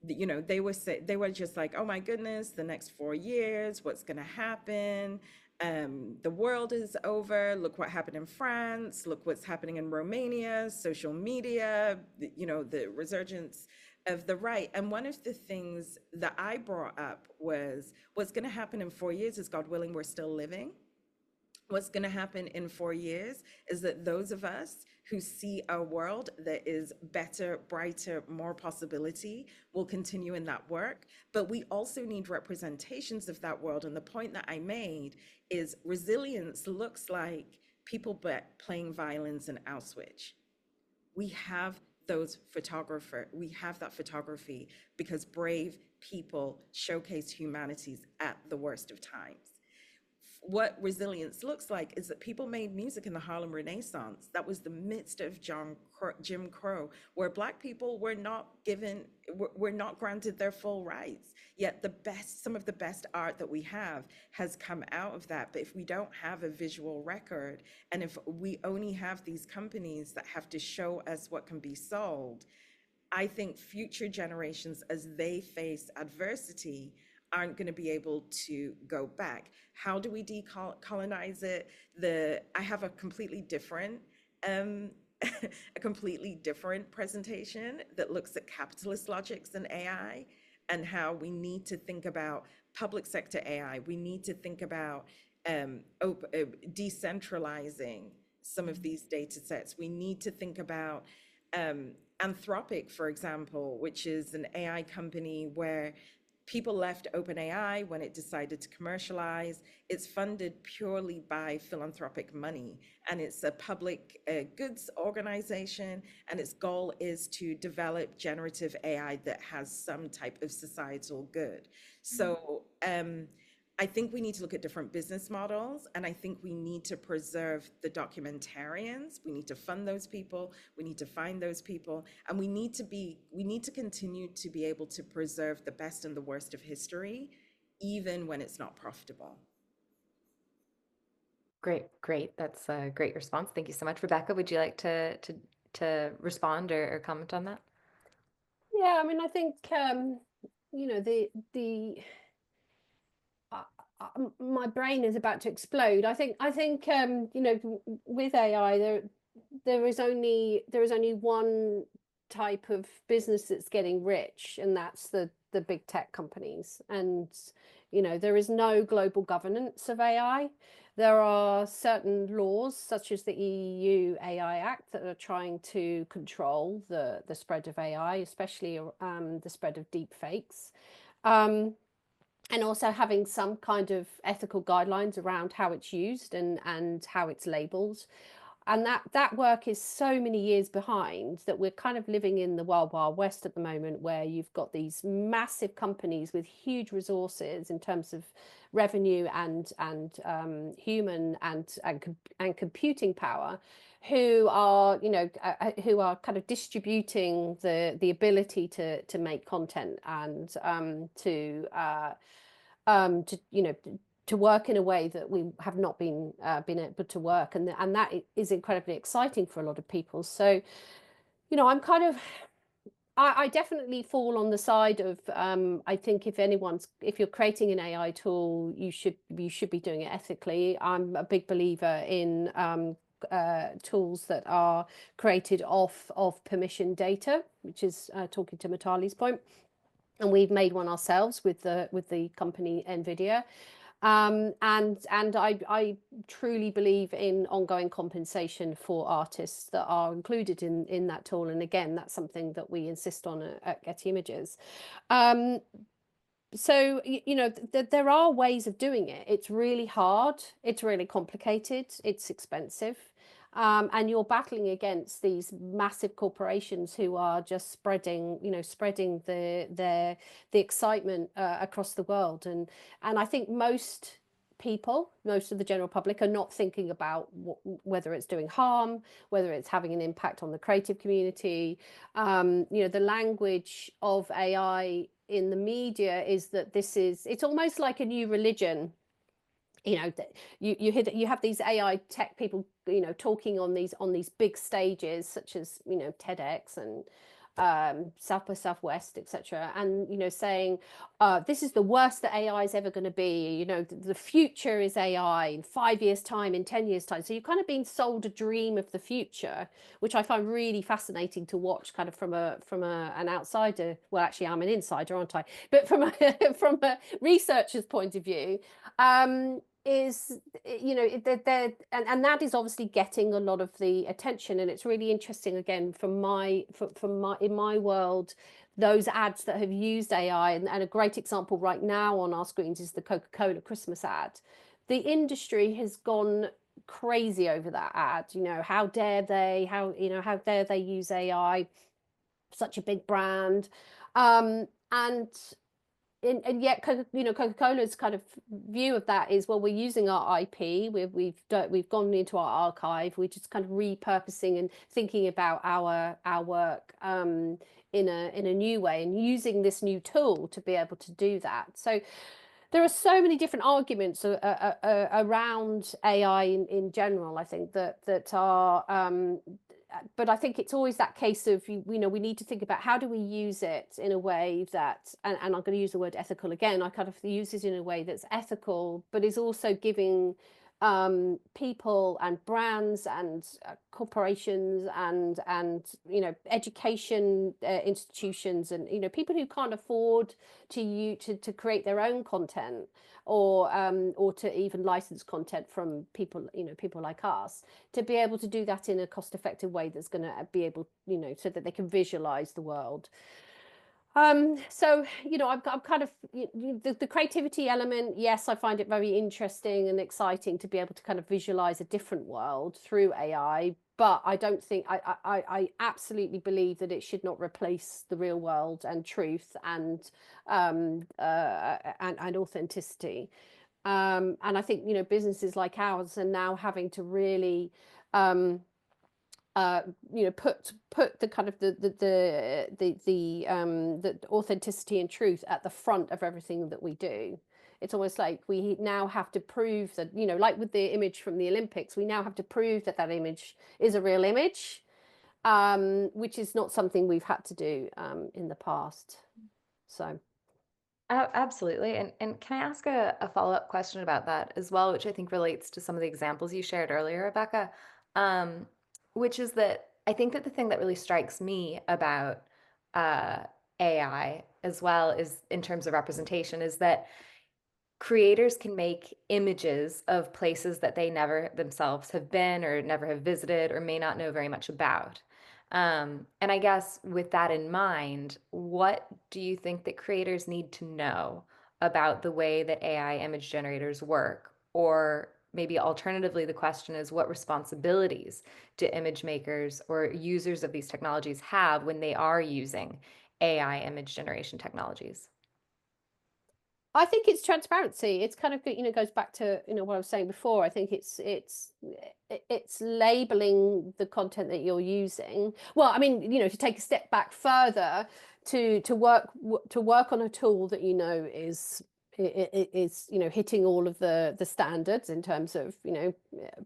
they were just like, oh my goodness, the next 4 years, what's going to happen? The world is over. Look what happened in France. Look what's happening in Romania, social media, the resurgence of the right. And one of the things that I brought up was what's going to happen in 4 years is, God willing, we're still living. What's going to happen in 4 years is that those of us who see a world that is better, brighter, more possibility will continue in that work. But we also need representations of that world. And the point that I made is resilience looks like people playing violins in Auschwitz. We have we have that photography because brave people showcase humanities at the worst of times. What resilience looks like is that people made music in the Harlem Renaissance. That was the midst of Jim Crow, where Black people were not granted their full rights. Yet some of the best art that we have has come out of that. But if we don't have a visual record, and if we only have these companies that have to show us what can be sold, I think future generations, as they face adversity, aren't going to be able to go back. How do we decolonize it? I have a completely different presentation that looks at capitalist logics and AI and how we need to think about public sector AI. We need to think about decentralizing some of these data sets. We need to think about Anthropic, for example, which is an AI company where people left OpenAI when it decided to commercialize. It's funded purely by philanthropic money, and it's a public goods organization, and its goal is to develop generative AI that has some type of societal good. So I think we need to look at different business models, and I think we need to preserve the documentarians. We need to fund those people. We need to find those people, and we need to continue to be able to preserve the best and the worst of history, even when it's not profitable. Great. That's a great response. Thank you so much. Rebecca, would you like to respond or comment on that? Yeah, I mean, I think my brain is about to explode. I think with AI there is only one type of business that's getting rich, and that's the big tech companies. And there is no global governance of AI. There are certain laws, such as the EU AI Act, that are trying to control the spread of AI, especially the spread of deep fakes. And also having some kind of ethical guidelines around how it's used and how it's labeled. And that work is so many years behind that we're kind of living in the wild, wild west at the moment, where you've got these massive companies with huge resources in terms of revenue and human and computing power, who are kind of distributing the ability to make content and to work in a way that we have not been able to work, and that is incredibly exciting for a lot of people. So, I'm kind of, I definitely fall on the side of I think if you're creating an AI tool, you should be doing it ethically. I'm a big believer in tools that are created off of permission data, which is talking to Mutale's point. And we've made one ourselves with the company NVIDIA. And I truly believe in ongoing compensation for artists that are included in that tool. And again, that's something that we insist on at Getty Images. So you know, there are ways of doing it. It's really hard, it's really complicated, it's expensive, and you're battling against these massive corporations who are just spreading, you know, spreading the excitement across the world. And I think most people, most of the general public, are not thinking about whether it's doing harm, whether it's having an impact on the creative community. You know, the language of AI in the media is that it's almost like a new religion. You know, you have these AI tech people, you know, talking on these big stages such as, you know, TEDx and South by Southwest, etc., and, you know, saying this is the worst that AI is ever going to be. You know, the future is AI in 5 years' time, in 10 years' time. So you're kind of being sold a dream of the future, which I find really fascinating to watch, kind of from an outsider. Well, actually, I'm an insider, aren't I? But from a researcher's point of view. Is, you know, and that is obviously getting a lot of the attention, and it's really interesting, again, from my in my world, those ads that have used AI, and a great example right now on our screens is the Coca-Cola Christmas ad. The industry has gone crazy over that ad. You know, how dare they, how dare they use AI, such a big brand. And yet, you know, Coca-Cola's kind of view of that is, well, we're using our IP, we've gone into our archive, we're just kind of repurposing and thinking about our work in a new way, and using this new tool to be able to do that. So there are so many different arguments around AI in general, I think, that are but I think it's always that case of, you know, we need to think about how do we use it in a way that, and I'm going to use the word ethical again, I kind of use it in a way that's ethical, but is also giving people and brands and corporations and you know, education institutions, and, you know, people who can't afford to create their own content, or to even license content from people, you know, people like us, to be able to do that in a cost-effective way that's going to be able, you know, so that they can visualize the world. So, you know, I'm kind of, the creativity element, yes, I find it very interesting and exciting to be able to kind of visualize a different world through AI, but I don't think, I absolutely believe that it should not replace the real world and truth and authenticity. And I think, you know, businesses like ours are now having to really you know, put the kind of the authenticity and truth at the front of everything that we do. It's almost like we now have to prove that, you know, like with the image from the Olympics, we now have to prove that that image is a real image, which is not something we've had to do in the past. So. Absolutely. And can I ask a follow-up question about that as well, which I think relates to some of the examples you shared earlier, Rebecca, which is that I think that the thing that really strikes me about AI as well is, in terms of representation, is that creators can make images of places that they never themselves have been or never have visited or may not know very much about. And I guess with that in mind, what do you think that creators need to know about the way that AI image generators work? Or maybe alternatively, the question is, what responsibilities do image makers or users of these technologies have when they are using AI image generation technologies? I think it's transparency. It's kind of, you know, goes back to, you know, what I was saying before. I think it's labeling the content that you're using. Well, I mean, you know, to take a step back further, to work on a tool that, you know, is you know, hitting all of the standards in terms of, you know,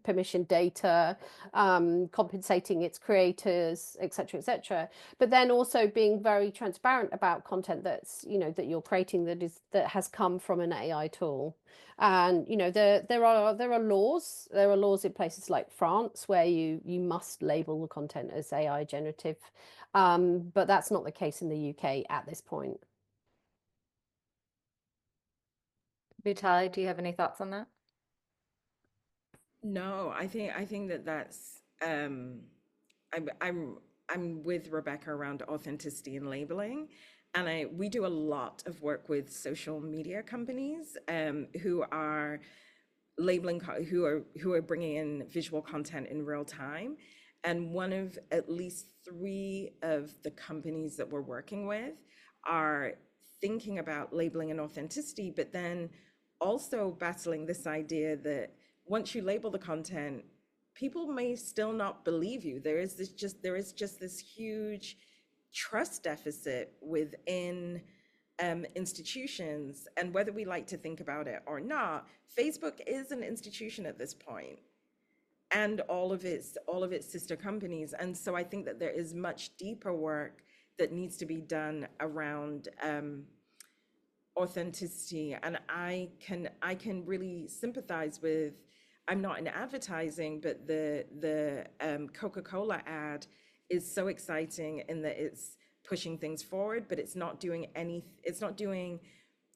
permission data, compensating its creators, etc., but then also being very transparent about content that's, you know, that you're creating that has come from an AI tool. And, you know, there are laws in places like France where you must label the content as AI generative, but that's not the case in the UK at this point. Mutale, do you have any thoughts on that? No, I think that that's I'm with Rebecca around authenticity and labeling, and we do a lot of work with social media companies who are labeling who are bringing in visual content in real time, and one of at least three of the companies that we're working with are thinking about labeling and authenticity, but then also battling this idea that once you label the content, people may still not believe you. There is just this huge trust deficit within institutions, and whether we like to think about it or not, Facebook is an institution at this point, and all of its sister companies. And so I think that there is much deeper work that needs to be done around authenticity. And I can really sympathize with, I'm not in advertising, but the Coca-Cola ad is so exciting in that it's pushing things forward, but it's not doing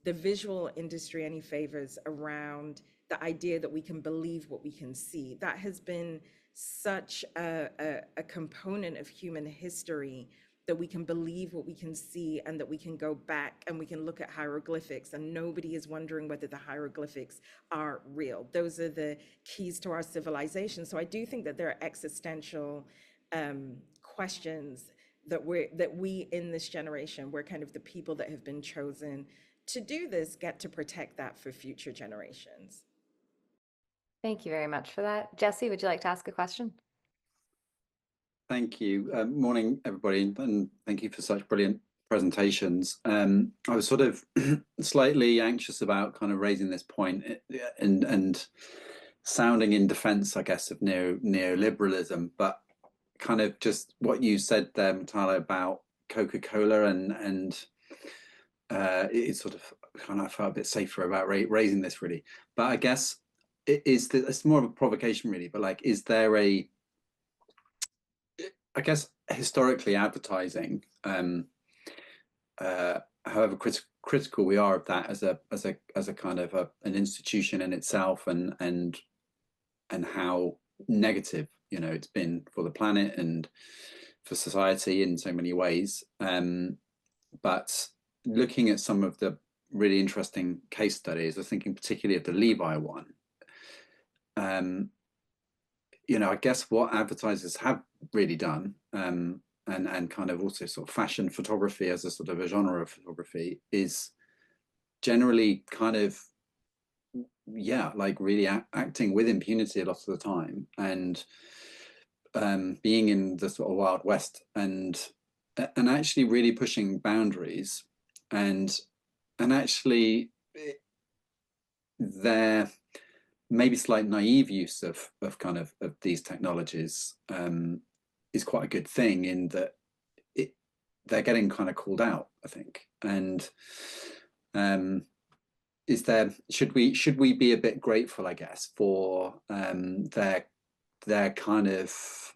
the visual industry any favors around the idea that we can believe what we can see. That has been such a component of human history, that we can believe what we can see, and that we can go back and we can look at hieroglyphics and nobody is wondering whether the hieroglyphics are real. Those are the keys to our civilization. So I do think that there are existential questions that we in this generation, we're kind of the people that have been chosen to do this, get to protect that for future generations. Thank you very much for that. Jesse, would you like to ask a question? Thank you. Morning, everybody, and thank you for such brilliant presentations. I was sort of slightly anxious about kind of raising this point and sounding in defense, I guess, of neoliberalism, but kind of just what you said there, Mutale, about Coca-Cola, and it sort of kind of felt a bit safer about raising this, really. But I guess it's more of a provocation, really. But like, is there a, I guess historically advertising, however critical we are of that as a kind of an institution in itself, and how negative, you know, it's been for the planet and for society in so many ways. But looking at some of the really interesting case studies, I was thinking particularly of the Levi one. You know, I guess what advertisers have really done, and kind of also sort of fashion photography as a sort of a genre of photography, is generally kind of, yeah, like really acting with impunity a lot of the time, and being in the sort of Wild West, and actually really pushing boundaries, and actually their maybe slight naive use of these technologies is quite a good thing, in that they're getting kind of called out, I think. And should we be a bit grateful, I guess, for their kind of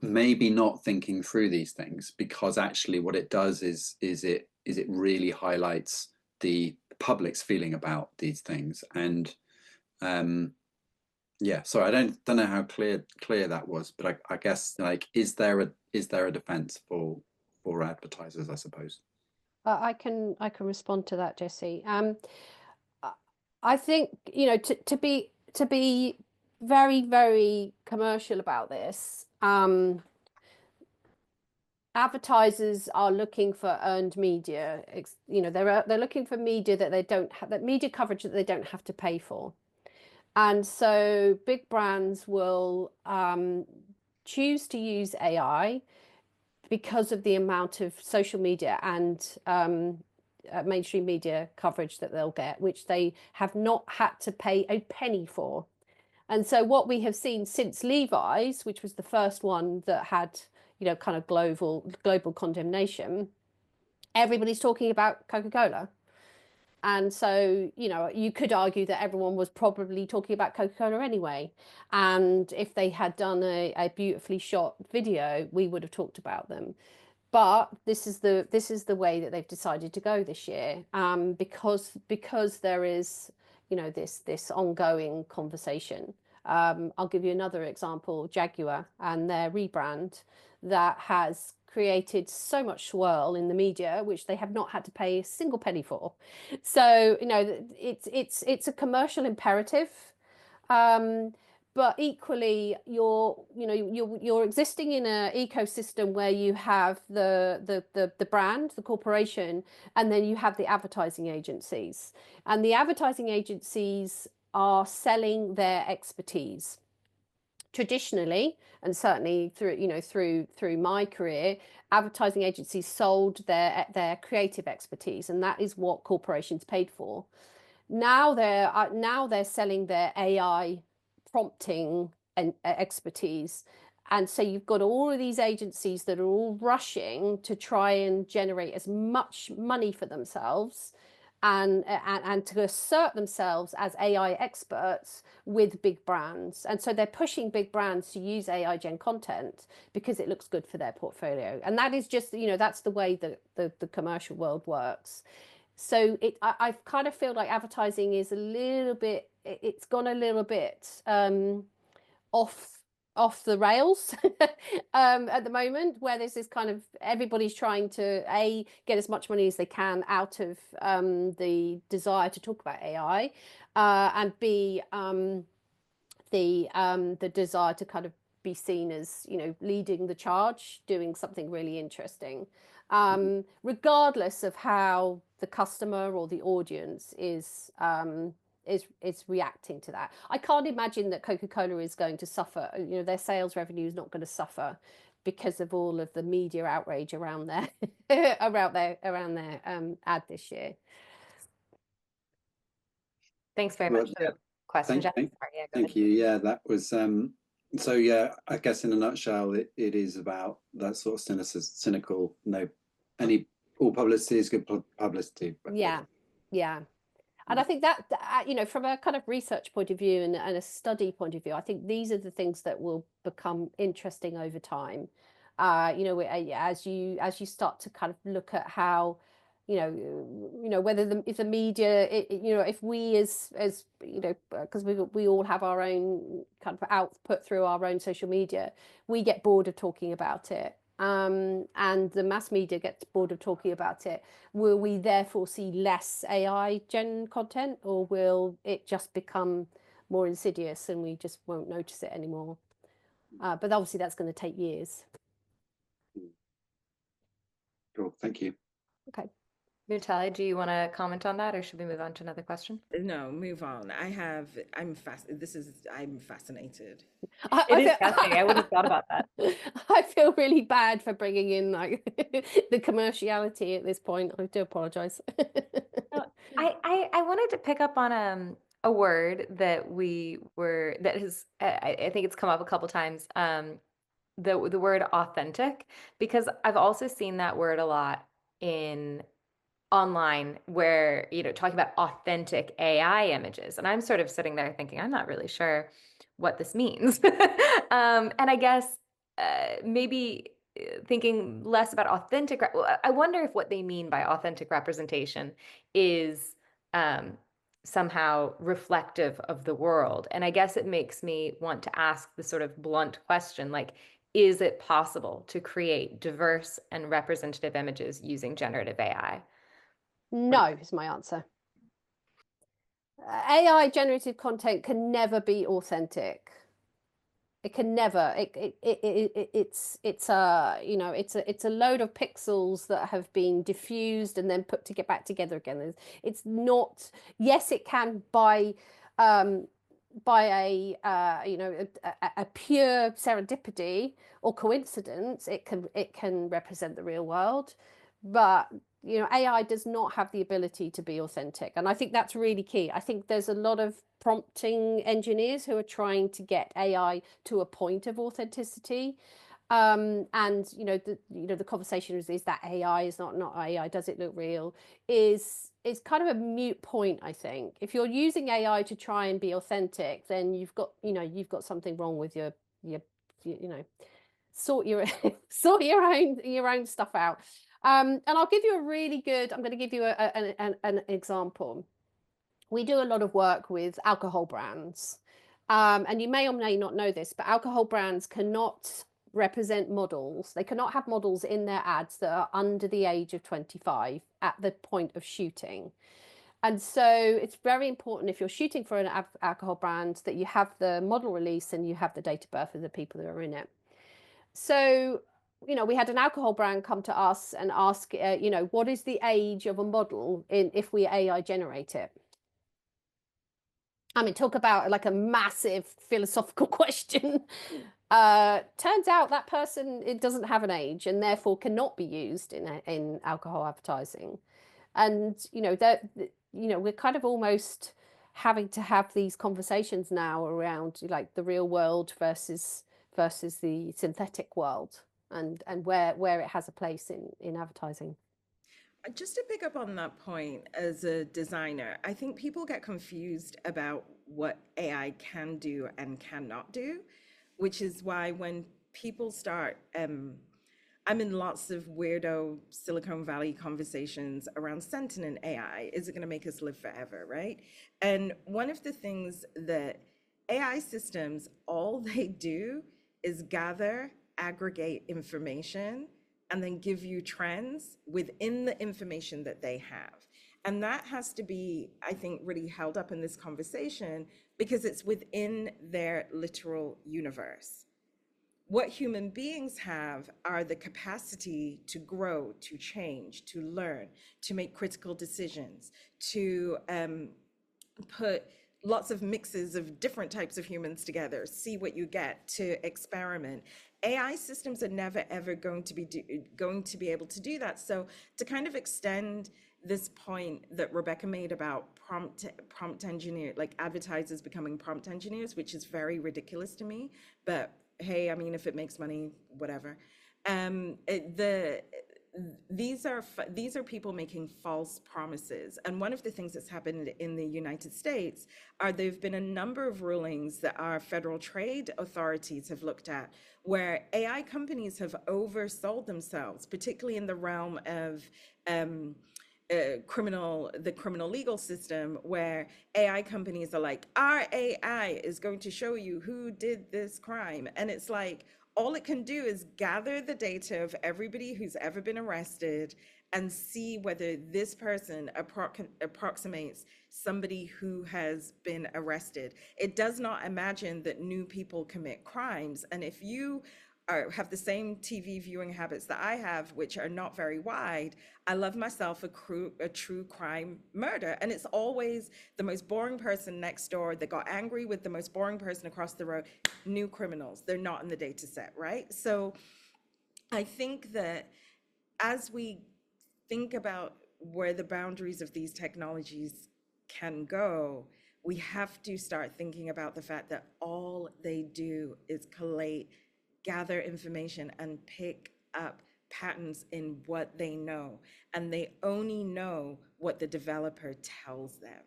maybe not thinking through these things, because actually what it does is it really highlights the public's feeling about these things. And yeah, so I don't know how clear that was, but I guess, like, is there a defense for advertisers, I suppose? I can respond to that, Jesse. I think, you know, to be very, very commercial about this, advertisers are looking for earned media. You know, they're looking for media that they don't have, that media coverage that they don't have to pay for. And so big brands will choose to use AI because of the amount of social media and mainstream media coverage that they'll get, which they have not had to pay a penny for. And so what we have seen since Levi's, which was the first one that had, you know, kind of global condemnation, everybody's talking about Coca-Cola. And so, you know, you could argue that everyone was probably talking about Coca-Cola anyway. And if they had done a beautifully shot video, we would have talked about them. But this is the way that they've decided to go this year, because there is, you know, this ongoing conversation. I'll give you another example: Jaguar and their rebrand that has created so much swirl in the media, which they have not had to pay a single penny for. So, you know, it's a commercial imperative. Um, but equally, you're existing in an ecosystem where you have the brand, the corporation, and then you have the advertising agencies. And the advertising agencies are selling their expertise. Traditionally, and certainly through my career, advertising agencies sold their creative expertise, and that is what corporations paid for. Now they're selling their AI prompting and expertise. And so you've got all of these agencies that are all rushing to try and generate as much money for themselves and to assert themselves as AI experts with big brands. And so they're pushing big brands to use AI gen content because it looks good for their portfolio. And that is just, that's the way that the commercial world works. So I kind of feel like advertising is a little bit, it's gone a little bit off the rails at the moment, where there's this kind of, everybody's trying to get as much money as they can out of the desire to talk about AI, and B, the desire to kind of be seen as, leading the charge, doing something really interesting, regardless of how the customer or the audience is reacting to that. I can't imagine that Coca-Cola is going to suffer. Their sales revenue is not going to suffer because of all of the media outrage around their around their ad this year. Thanks very much for the question, Jeff. Thank you. Yeah, that was so yeah, I guess in a nutshell, it is about that sort of cynical, all publicity is good publicity. Yeah. And I think that, from a kind of research point of view and a study point of view, I think these are the things that will become interesting over time. As you start to kind of look at how, whether if the media, if we as because we all have our own kind of output through our own social media, we get bored of talking about it. And the mass media gets bored of talking about it. Will we therefore see less AI gen content, or will it just become more insidious and we just won't notice it anymore? But obviously that's going to take years. Cool, thank you. Okay. Mutale, do you want to comment on that, or should we move on to another question? No, move on. I'm fascinated. It is fascinating. I wouldn't have thought about that. I feel really bad for bringing in like the commerciality at this point. I do apologize. I wanted to pick up on a word that I think it's come up a couple times, the word authentic, because I've also seen that word a lot in online where, talking about authentic AI images. And I'm sort of sitting there thinking, I'm not really sure what this means. And I guess maybe thinking less about authentic, I wonder if what they mean by authentic representation is somehow reflective of the world. And I guess it makes me want to ask the sort of blunt question, like, is it possible to create diverse and representative images using generative AI? No, is my answer. AI generated content can never be authentic. It can never. It's a load of pixels that have been diffused and then put back together again. It's not. Yes, it can by a pure serendipity or coincidence. It can represent the real world, but AI does not have the ability to be authentic. And I think that's really key. I think there's a lot of prompting engineers who are trying to get AI to a point of authenticity. And the conversation is that AI is not AI, does it look real, is kind of a moot point. I think if you're using AI to try and be authentic, then you've got something wrong with your sort your sort your own stuff out. And I'll give you a really good. I'm going to give you an example. We do a lot of work with alcohol brands, and you may or may not know this, but alcohol brands cannot represent models. They cannot have models in their ads that are under the age of 25 at the point of shooting. And so it's very important if you're shooting for an alcohol brand that you have the model release and you have the date of birth of the people that are in it. So, we had an alcohol brand come to us and ask, what is the age of a model if we AI generate it? I mean, talk about like a massive philosophical question. Turns out that person, it doesn't have an age and therefore cannot be used in alcohol advertising. And we're kind of almost having to have these conversations now around like the real world versus the synthetic world, and where it has a place in advertising. Just to pick up on that point, as a designer, I think people get confused about what AI can do and cannot do, which is why when people start, I'm in lots of weirdo Silicon Valley conversations around sentient AI. Is it going to make us live forever, right? And one of the things that AI systems, all they do is gather, aggregate information, and then give you trends within the information that they have. And that has to be, I think, really held up in this conversation because it's within their literal universe. What human beings have are the capacity to grow, to change, to learn, to make critical decisions, to put lots of mixes of different types of humans together, see what you get, to experiment. AI systems are never ever going to be able to do that. So to kind of extend this point that Rebecca made about prompt engineer, like advertisers becoming prompt engineers, which is very ridiculous to me, but hey, I mean, if it makes money, whatever. These are people making false promises. And one of the things that's happened in the United States are there've been a number of rulings that our federal trade authorities have looked at where AI companies have oversold themselves, particularly in the realm of the criminal legal system, where AI companies are like, our AI is going to show you who did this crime. And it's like, all it can do is gather the data of everybody who's ever been arrested and see whether this person approximates somebody who has been arrested. It does not imagine that new people commit crimes. And if you have the same TV viewing habits that I have, which are not very wide, I love myself a true crime murder. And it's always the most boring person next door that got angry with the most boring person across the road. New criminals, they're not in the data set, right? So I think that as we think about where the boundaries of these technologies can go, we have to start thinking about the fact that all they do is collate, gather information, and pick up patterns in what they know. And they only know what the developer tells them.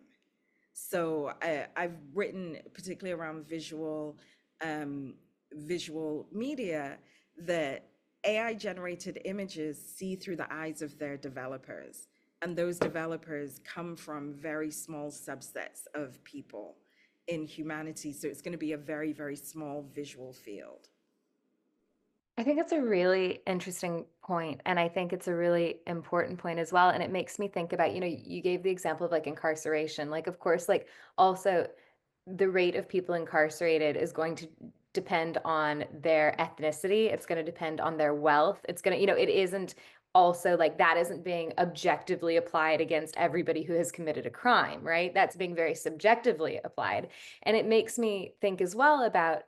So I've written, particularly around visual media, that AI generated images see through the eyes of their developers. And those developers come from very small subsets of people in humanity. So it's going to be a very, very small visual field. I think it's a really interesting point, and I think it's a really important point as well. And it makes me think about, you gave the example of like incarceration. Like, of course, like also the rate of people incarcerated is going to depend on their ethnicity. It's going to depend on their wealth. It's going to, it isn't also like that isn't being objectively applied against everybody who has committed a crime, right? That's being very subjectively applied. And it makes me think as well about,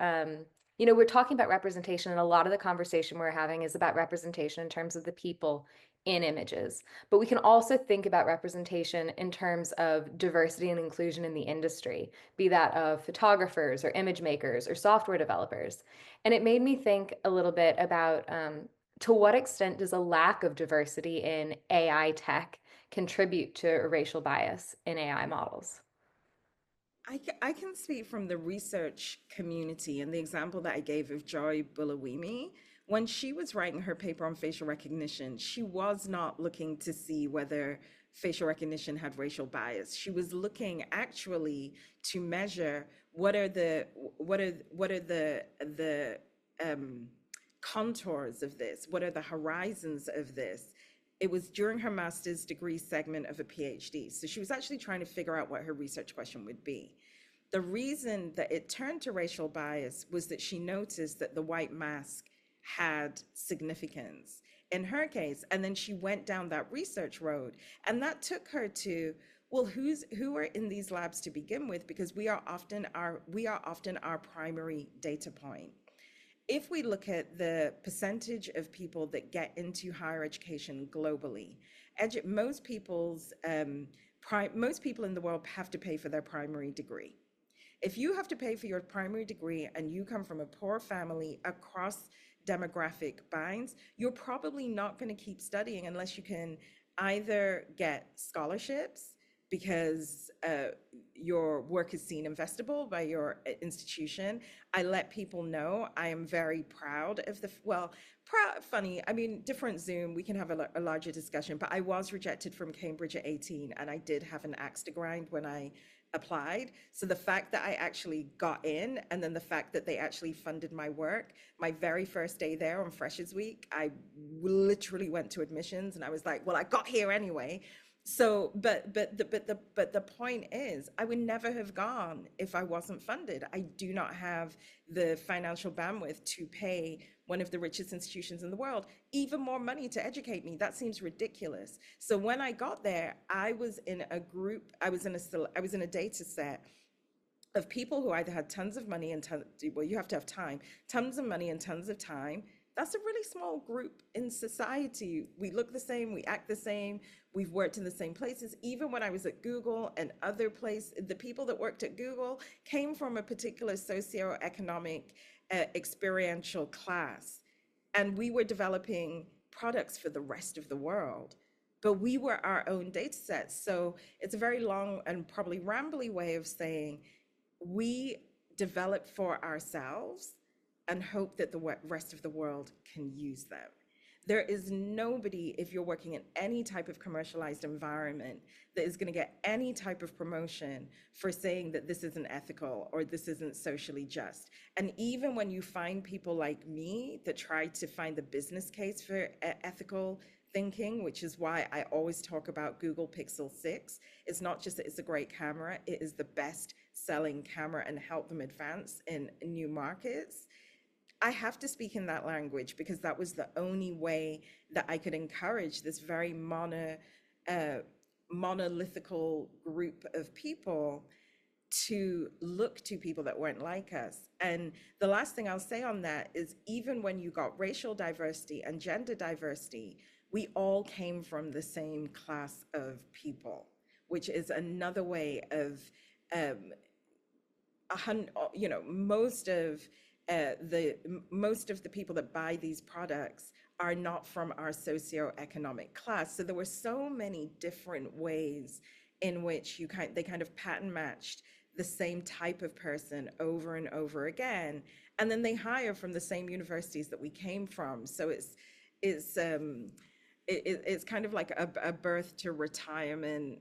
we're talking about representation, and a lot of the conversation we're having is about representation in terms of the people in images. But we can also think about representation in terms of diversity and inclusion in the industry, be that of photographers or image makers or software developers. And it made me think a little bit about to what extent does a lack of diversity in AI tech contribute to a racial bias in AI models? I can speak from the research community, and the example that I gave of Joy Bulawimi. when she was writing her paper on facial recognition, she was not looking to see whether facial recognition had racial bias. She was looking actually to measure what are the contours of this, what are the horizons of this. It was during her master's degree segment of a PhD. So she was actually trying to figure out what her research question would be. The reason that it turned to racial bias was that she noticed that the white mask had significance in her case. And then she went down that research road, and that took her to, well, who are in these labs to begin with? Because we are often our primary data point. If we look at the percentage of people that get into higher education globally, most people in the world have to pay for their primary degree. If you have to pay for your primary degree and you come from a poor family across demographic binds, you're probably not going to keep studying unless you can either get scholarships because your work is seen investable by your institution. I let people know I am very proud of funny, I mean, different Zoom, we can have a larger discussion, but I was rejected from Cambridge at 18, and I did have an axe to grind when I applied. So the fact that I actually got in, and then the fact that they actually funded my work, my very first day there on Freshers Week, I literally went to admissions and I was like, well, I got here anyway. So, but the point is, I would never have gone if I wasn't funded. I do not have the financial bandwidth to pay one of the richest institutions in the world even more money to educate me. That seems ridiculous. So when I got there, I was in a group, I was in a data set of people who either had tons of money and you have to have time, tons of money and tons of time. That's a really small group in society. We look the same, we act the same, we've worked in the same places. Even when I was at Google and other places, the people that worked at Google came from a particular socioeconomic experiential class. And we were developing products for the rest of the world, but we were our own data sets. So it's a very long and probably rambly way of saying we develop for ourselves and hope that the rest of the world can use them. There is nobody, if you're working in any type of commercialized environment, that is going to get any type of promotion for saying that this isn't ethical or this isn't socially just. And even when you find people like me that try to find the business case for ethical thinking, which is why I always talk about Google Pixel 6, it's not just that it's a great camera, it is the best selling camera and help them advance in new markets. I have to speak in that language because that was the only way that I could encourage this very monolithical group of people to look to people that weren't like us. And the last thing I'll say on that is, even when you got racial diversity and gender diversity, we all came from the same class of people, which is another way of, most of the people that buy these products are not from our socioeconomic class. So there were so many different ways in which they kind of pattern matched the same type of person over and over again, and then they hire from the same universities that we came from. So it's kind of like a birth to retirement,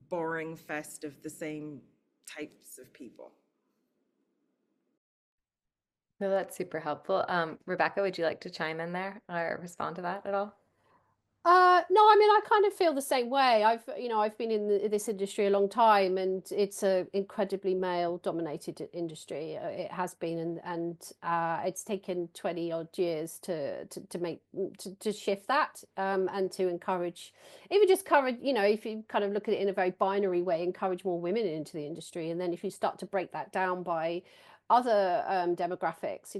boring fest of the same types of people. No, that's super helpful. Rebecca, would you like to chime in there or respond to that at all? No, I mean, I kind of feel the same way. I've been in this industry a long time, and it's an incredibly male-dominated industry. It has been, and it's taken 20 odd years to shift that, and to encourage, even just courage. If you kind of look at it in a very binary way, encourage more women into the industry, and then if you start to break that down by other demographics,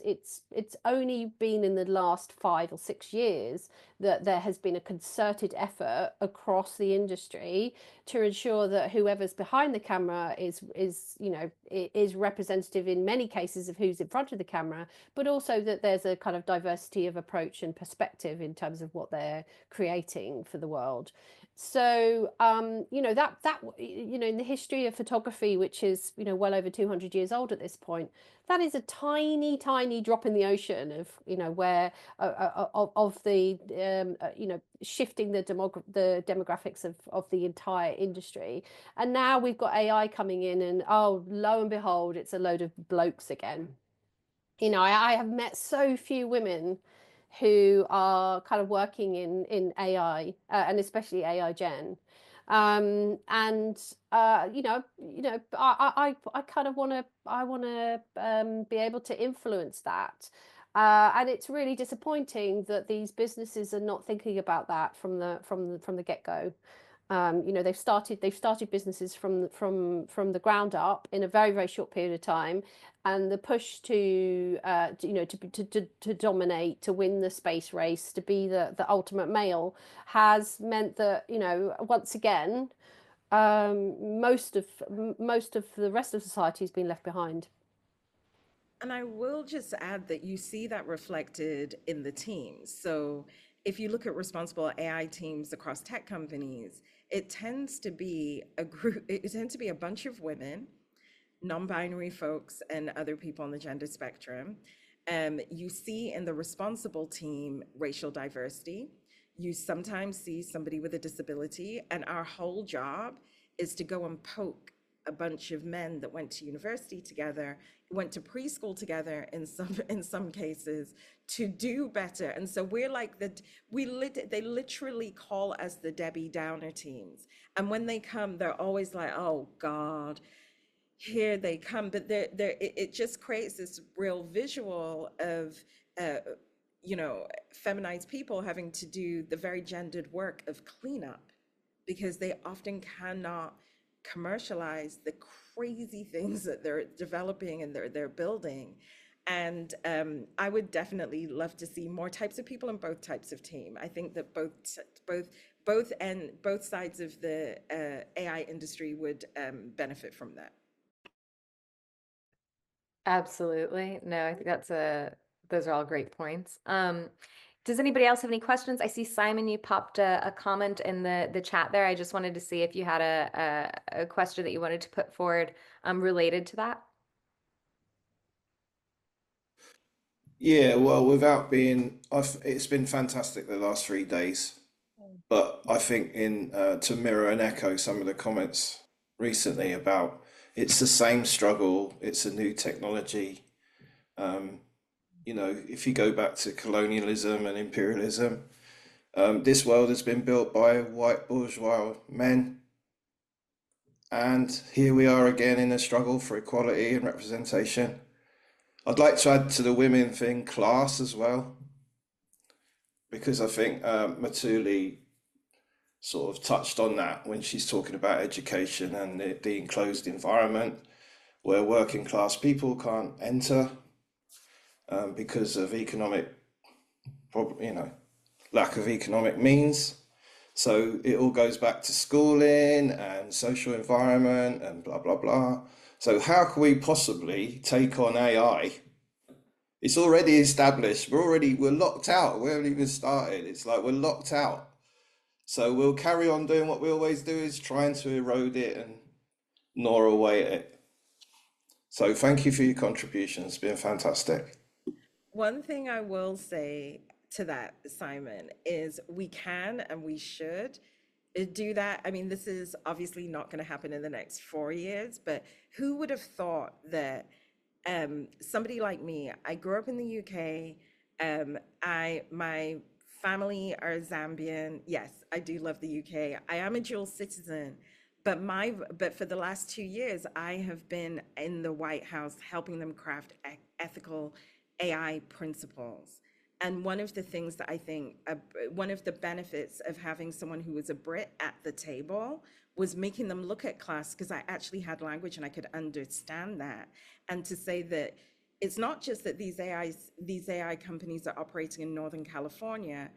it's only been in the last 5 or 6 years that there has been a concerted effort across the industry to ensure that whoever's behind the camera is representative in many cases of who's in front of the camera, but also that there's a kind of diversity of approach and perspective in terms of what they're creating for the world. So, in the history of photography, which is, well over 200 years old at this point, that is a tiny, tiny drop in the ocean of, where of the, shifting the demographics of the entire industry. And now we've got AI coming in, and oh, lo and behold, it's a load of blokes again. I have met so few women who are kind of working in AI, and especially AI Gen. And I kind of want to be able to influence that. And it's really disappointing that these businesses are not thinking about that from the get-go. They've started businesses from the ground up in a very, very short period of time, and the push to dominate, to win the space race, to be the ultimate male, has meant that, once again, most of the rest of society has been left behind. And I will just add that you see that reflected in the teams. So if you look at responsible AI teams across tech companies, it tends to be a bunch of women, non-binary folks, and other people on the gender spectrum. You see in the responsible team racial diversity. You sometimes see somebody with a disability, and our whole job is to go and poke a bunch of men that went to university together, went to preschool together in some cases, to do better. And so we're like they literally call us the Debbie Downer teams. And when they come, they're always like, oh God, here they come. But it just creates this real visual of feminized people having to do the very gendered work of cleanup, because they often cannot commercialize the crazy things that they're developing and they're building. And I would definitely love to see more types of people in both types of team. I think that both sides of the AI industry would benefit from that. Absolutely. No, I think those are all great points. Does anybody else have any questions? I see, Simon, you popped a comment in the chat there. I just wanted to see if you had a question that you wanted to put forward related to that. Yeah, well, it's been fantastic the last 3 days. But I think to mirror and echo some of the comments recently about it's the same struggle, it's a new technology. If you go back to colonialism and imperialism, this world has been built by white bourgeois men. And here we are again in a struggle for equality and representation. I'd like to add to the women thing class as well, because I think Mutale sort of touched on that when she's talking about education and the enclosed environment where working class people can't enter because of lack of economic means. So it all goes back to schooling and social environment and blah, blah, blah. So how can we possibly take on AI? It's already established. We're locked out. We haven't even started. It's like we're locked out. So we'll carry on doing what we always do, is trying to erode it and gnaw away at it. So thank you for your contribution. It's been fantastic. One thing I will say to that, Simon, is we can and we should do that. I mean, this is obviously not going to happen in the next 4 years, but who would have thought that somebody like me, I grew up in the UK, my family are Zambian. Yes, I do love the UK. I am a dual citizen, but for the last 2 years, I have been in the White House helping them craft ethical AI principles. And one of the things that I think, one of the benefits of having someone who was a Brit at the table was making them look at class, because I actually had language and I could understand that. And to say that it's not just that these AI companies are operating in Northern California.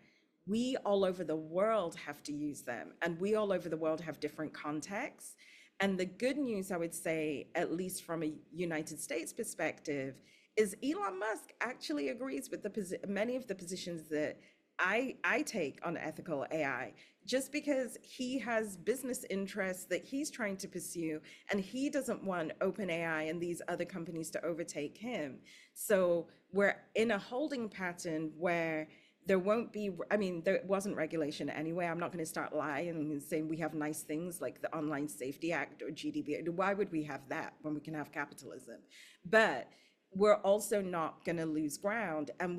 We all over the world have to use them, and we all over the world have different contexts. And the good news, I would say, at least from a United States perspective, is Elon Musk actually agrees with many of the positions that I take on ethical AI, just because he has business interests that he's trying to pursue, and he doesn't want OpenAI and these other companies to overtake him. So we're in a holding pattern where there won't be, I mean, there wasn't regulation anyway. I'm not going to start lying and saying we have nice things like the Online Safety Act or GDPR. Why would we have that when we can have capitalism? But we're also not going to lose ground, and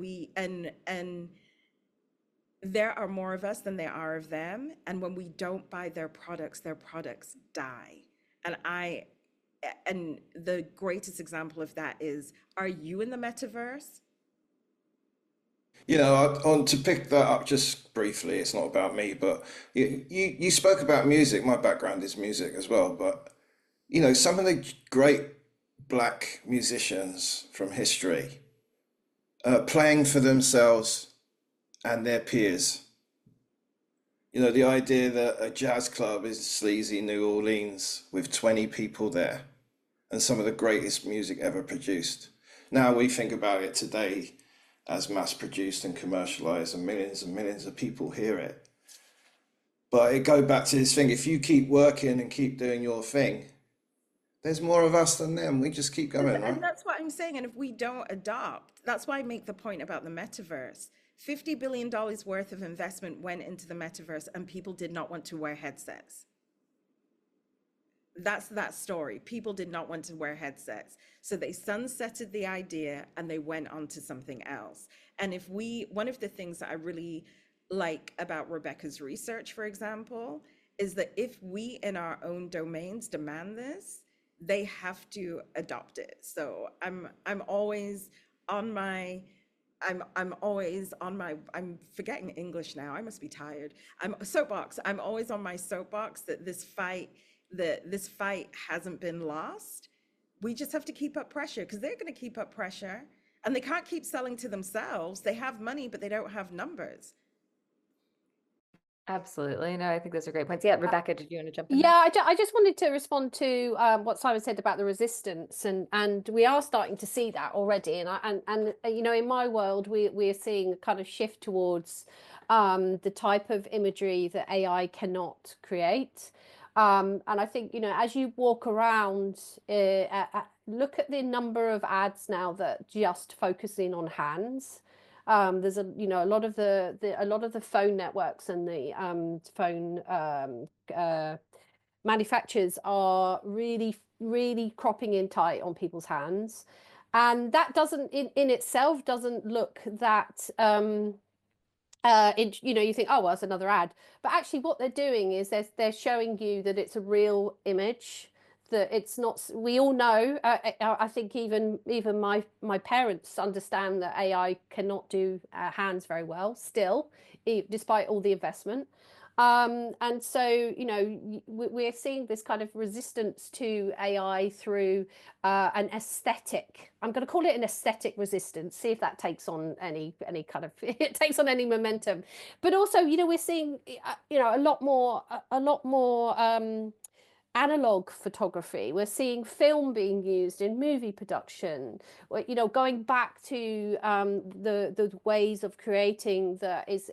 there are more of us than there are of them, and when we don't buy their products die. And the greatest example of that is, are you in the metaverse? You know, on to pick that up just briefly, it's not about me, but you spoke about music. My background is music as well, but you know, some of the great black musicians from history playing for themselves and their peers. You know, the idea that a jazz club is sleazy New Orleans with 20 people there and some of the greatest music ever produced. Now we think about it today as mass produced and commercialized and millions of people hear it. But it goes back to this thing, if you keep working and keep doing your thing, there's more of us than them. We just keep going, right? And that's what I'm saying. And if we don't adopt, that's why I make the point about the metaverse. $50 billion worth of investment went into the metaverse, and people did not want to wear headsets. That's that story. People did not want to wear headsets. So they sunsetted the idea and they went on to something else. And one of the things that I really like about Rebecca's research, for example, is that if we in our own domains demand this, they have to adopt it. So I'm always on my I'm forgetting English now. I must be tired. I'm always on my soapbox that this fight hasn't been lost. We just have to keep up pressure, because they're going to keep up pressure, and they can't keep selling to themselves. They have money, but they don't have numbers. Absolutely. No, I think those are great points. Yeah, Rebecca, did you want to jump in? Yeah, I just wanted to respond to what Simon said about the resistance, and we are starting to see that already. And you know, in my world, we're seeing a kind of shift towards the type of imagery that AI cannot create. And I think, you know, as you walk around, look at the number of ads now that just focus in on hands. There's a lot of the phone networks and the phone manufacturers are really cropping in tight on people's hands, and that doesn't in itself doesn't look that you think, oh well, it's another ad, but actually what they're doing is they're showing you that it's a real image, that it's not. We all know, I think even my parents understand that AI cannot do hands very well still, despite all the investment. And so, you know, we're seeing this kind of resistance to AI through an aesthetic. I'm going to call it an aesthetic resistance. See if that takes on any kind of it takes on any momentum. But also, you know, we're seeing a lot more analog photography. We're seeing film being used in movie production. You know, going back to the ways of creating that is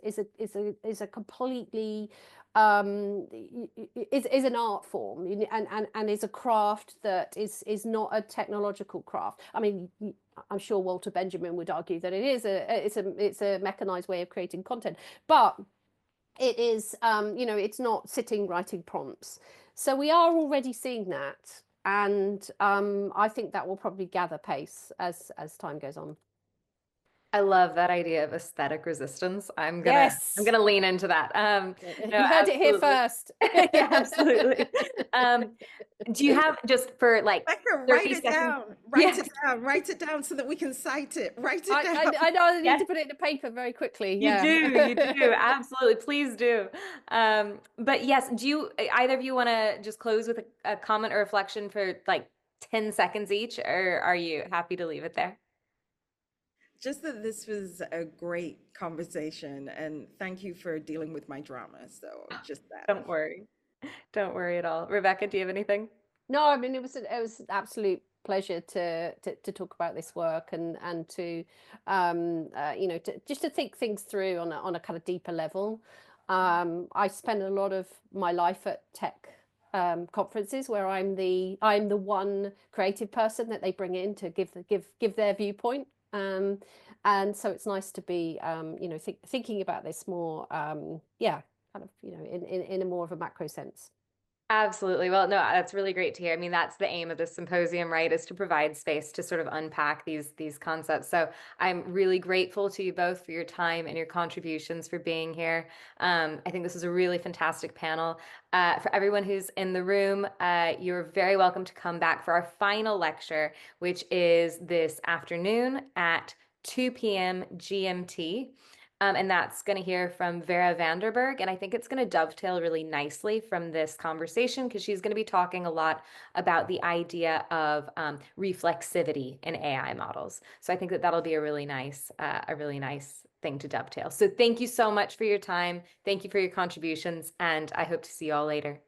a completely is an art form, and is a craft that is not a technological craft. I mean, I'm sure Walter Benjamin would argue that it's a mechanized way of creating content, but it is, you know, it's not sitting writing prompts. So we are already seeing that, and I think that will probably gather pace as time goes on. I love that idea of aesthetic resistance. I'm Yes. gonna lean into that. You heard it here first. Yeah, absolutely. Do you have, just for like Becca, 30 write it seconds? down. Write it down so that we can cite it. Write it down. I know I need Yes. to put it in the paper very quickly. You Yeah. do, absolutely. Please do. But yes, do either of you want to just close with a comment or reflection for like 10 seconds each, or are you happy to leave it there? Just that this was a great conversation, and thank you for dealing with my drama. So just that. Don't worry at all. Rebecca, do you have anything? No, I mean, it was an absolute pleasure to talk about this work and to you know, just to think things through on a kind of deeper level. I spend a lot of my life at tech conferences where I'm the one creative person that they bring in to give their viewpoint. And so it's nice to be you know, thinking about this more yeah, kind of, you know, in a more of a macro sense. Absolutely. Well, no, that's really great to hear. I mean, that's the aim of this symposium, right? Is to provide space to sort of unpack these concepts. So I'm really grateful to you both for your time and your contributions, for being here. I think this is a really fantastic panel. For everyone who's in the room, you're very welcome to come back for our final lecture, which is this afternoon at 2 p.m. GMT. And that's going to hear from Vera Vanderberg. And I think it's going to dovetail really nicely from this conversation, because she's going to be talking a lot about the idea of reflexivity in AI models. So I think that that'll be a really nice thing to dovetail. So thank you so much for your time. Thank you for your contributions, and I hope to see you all later.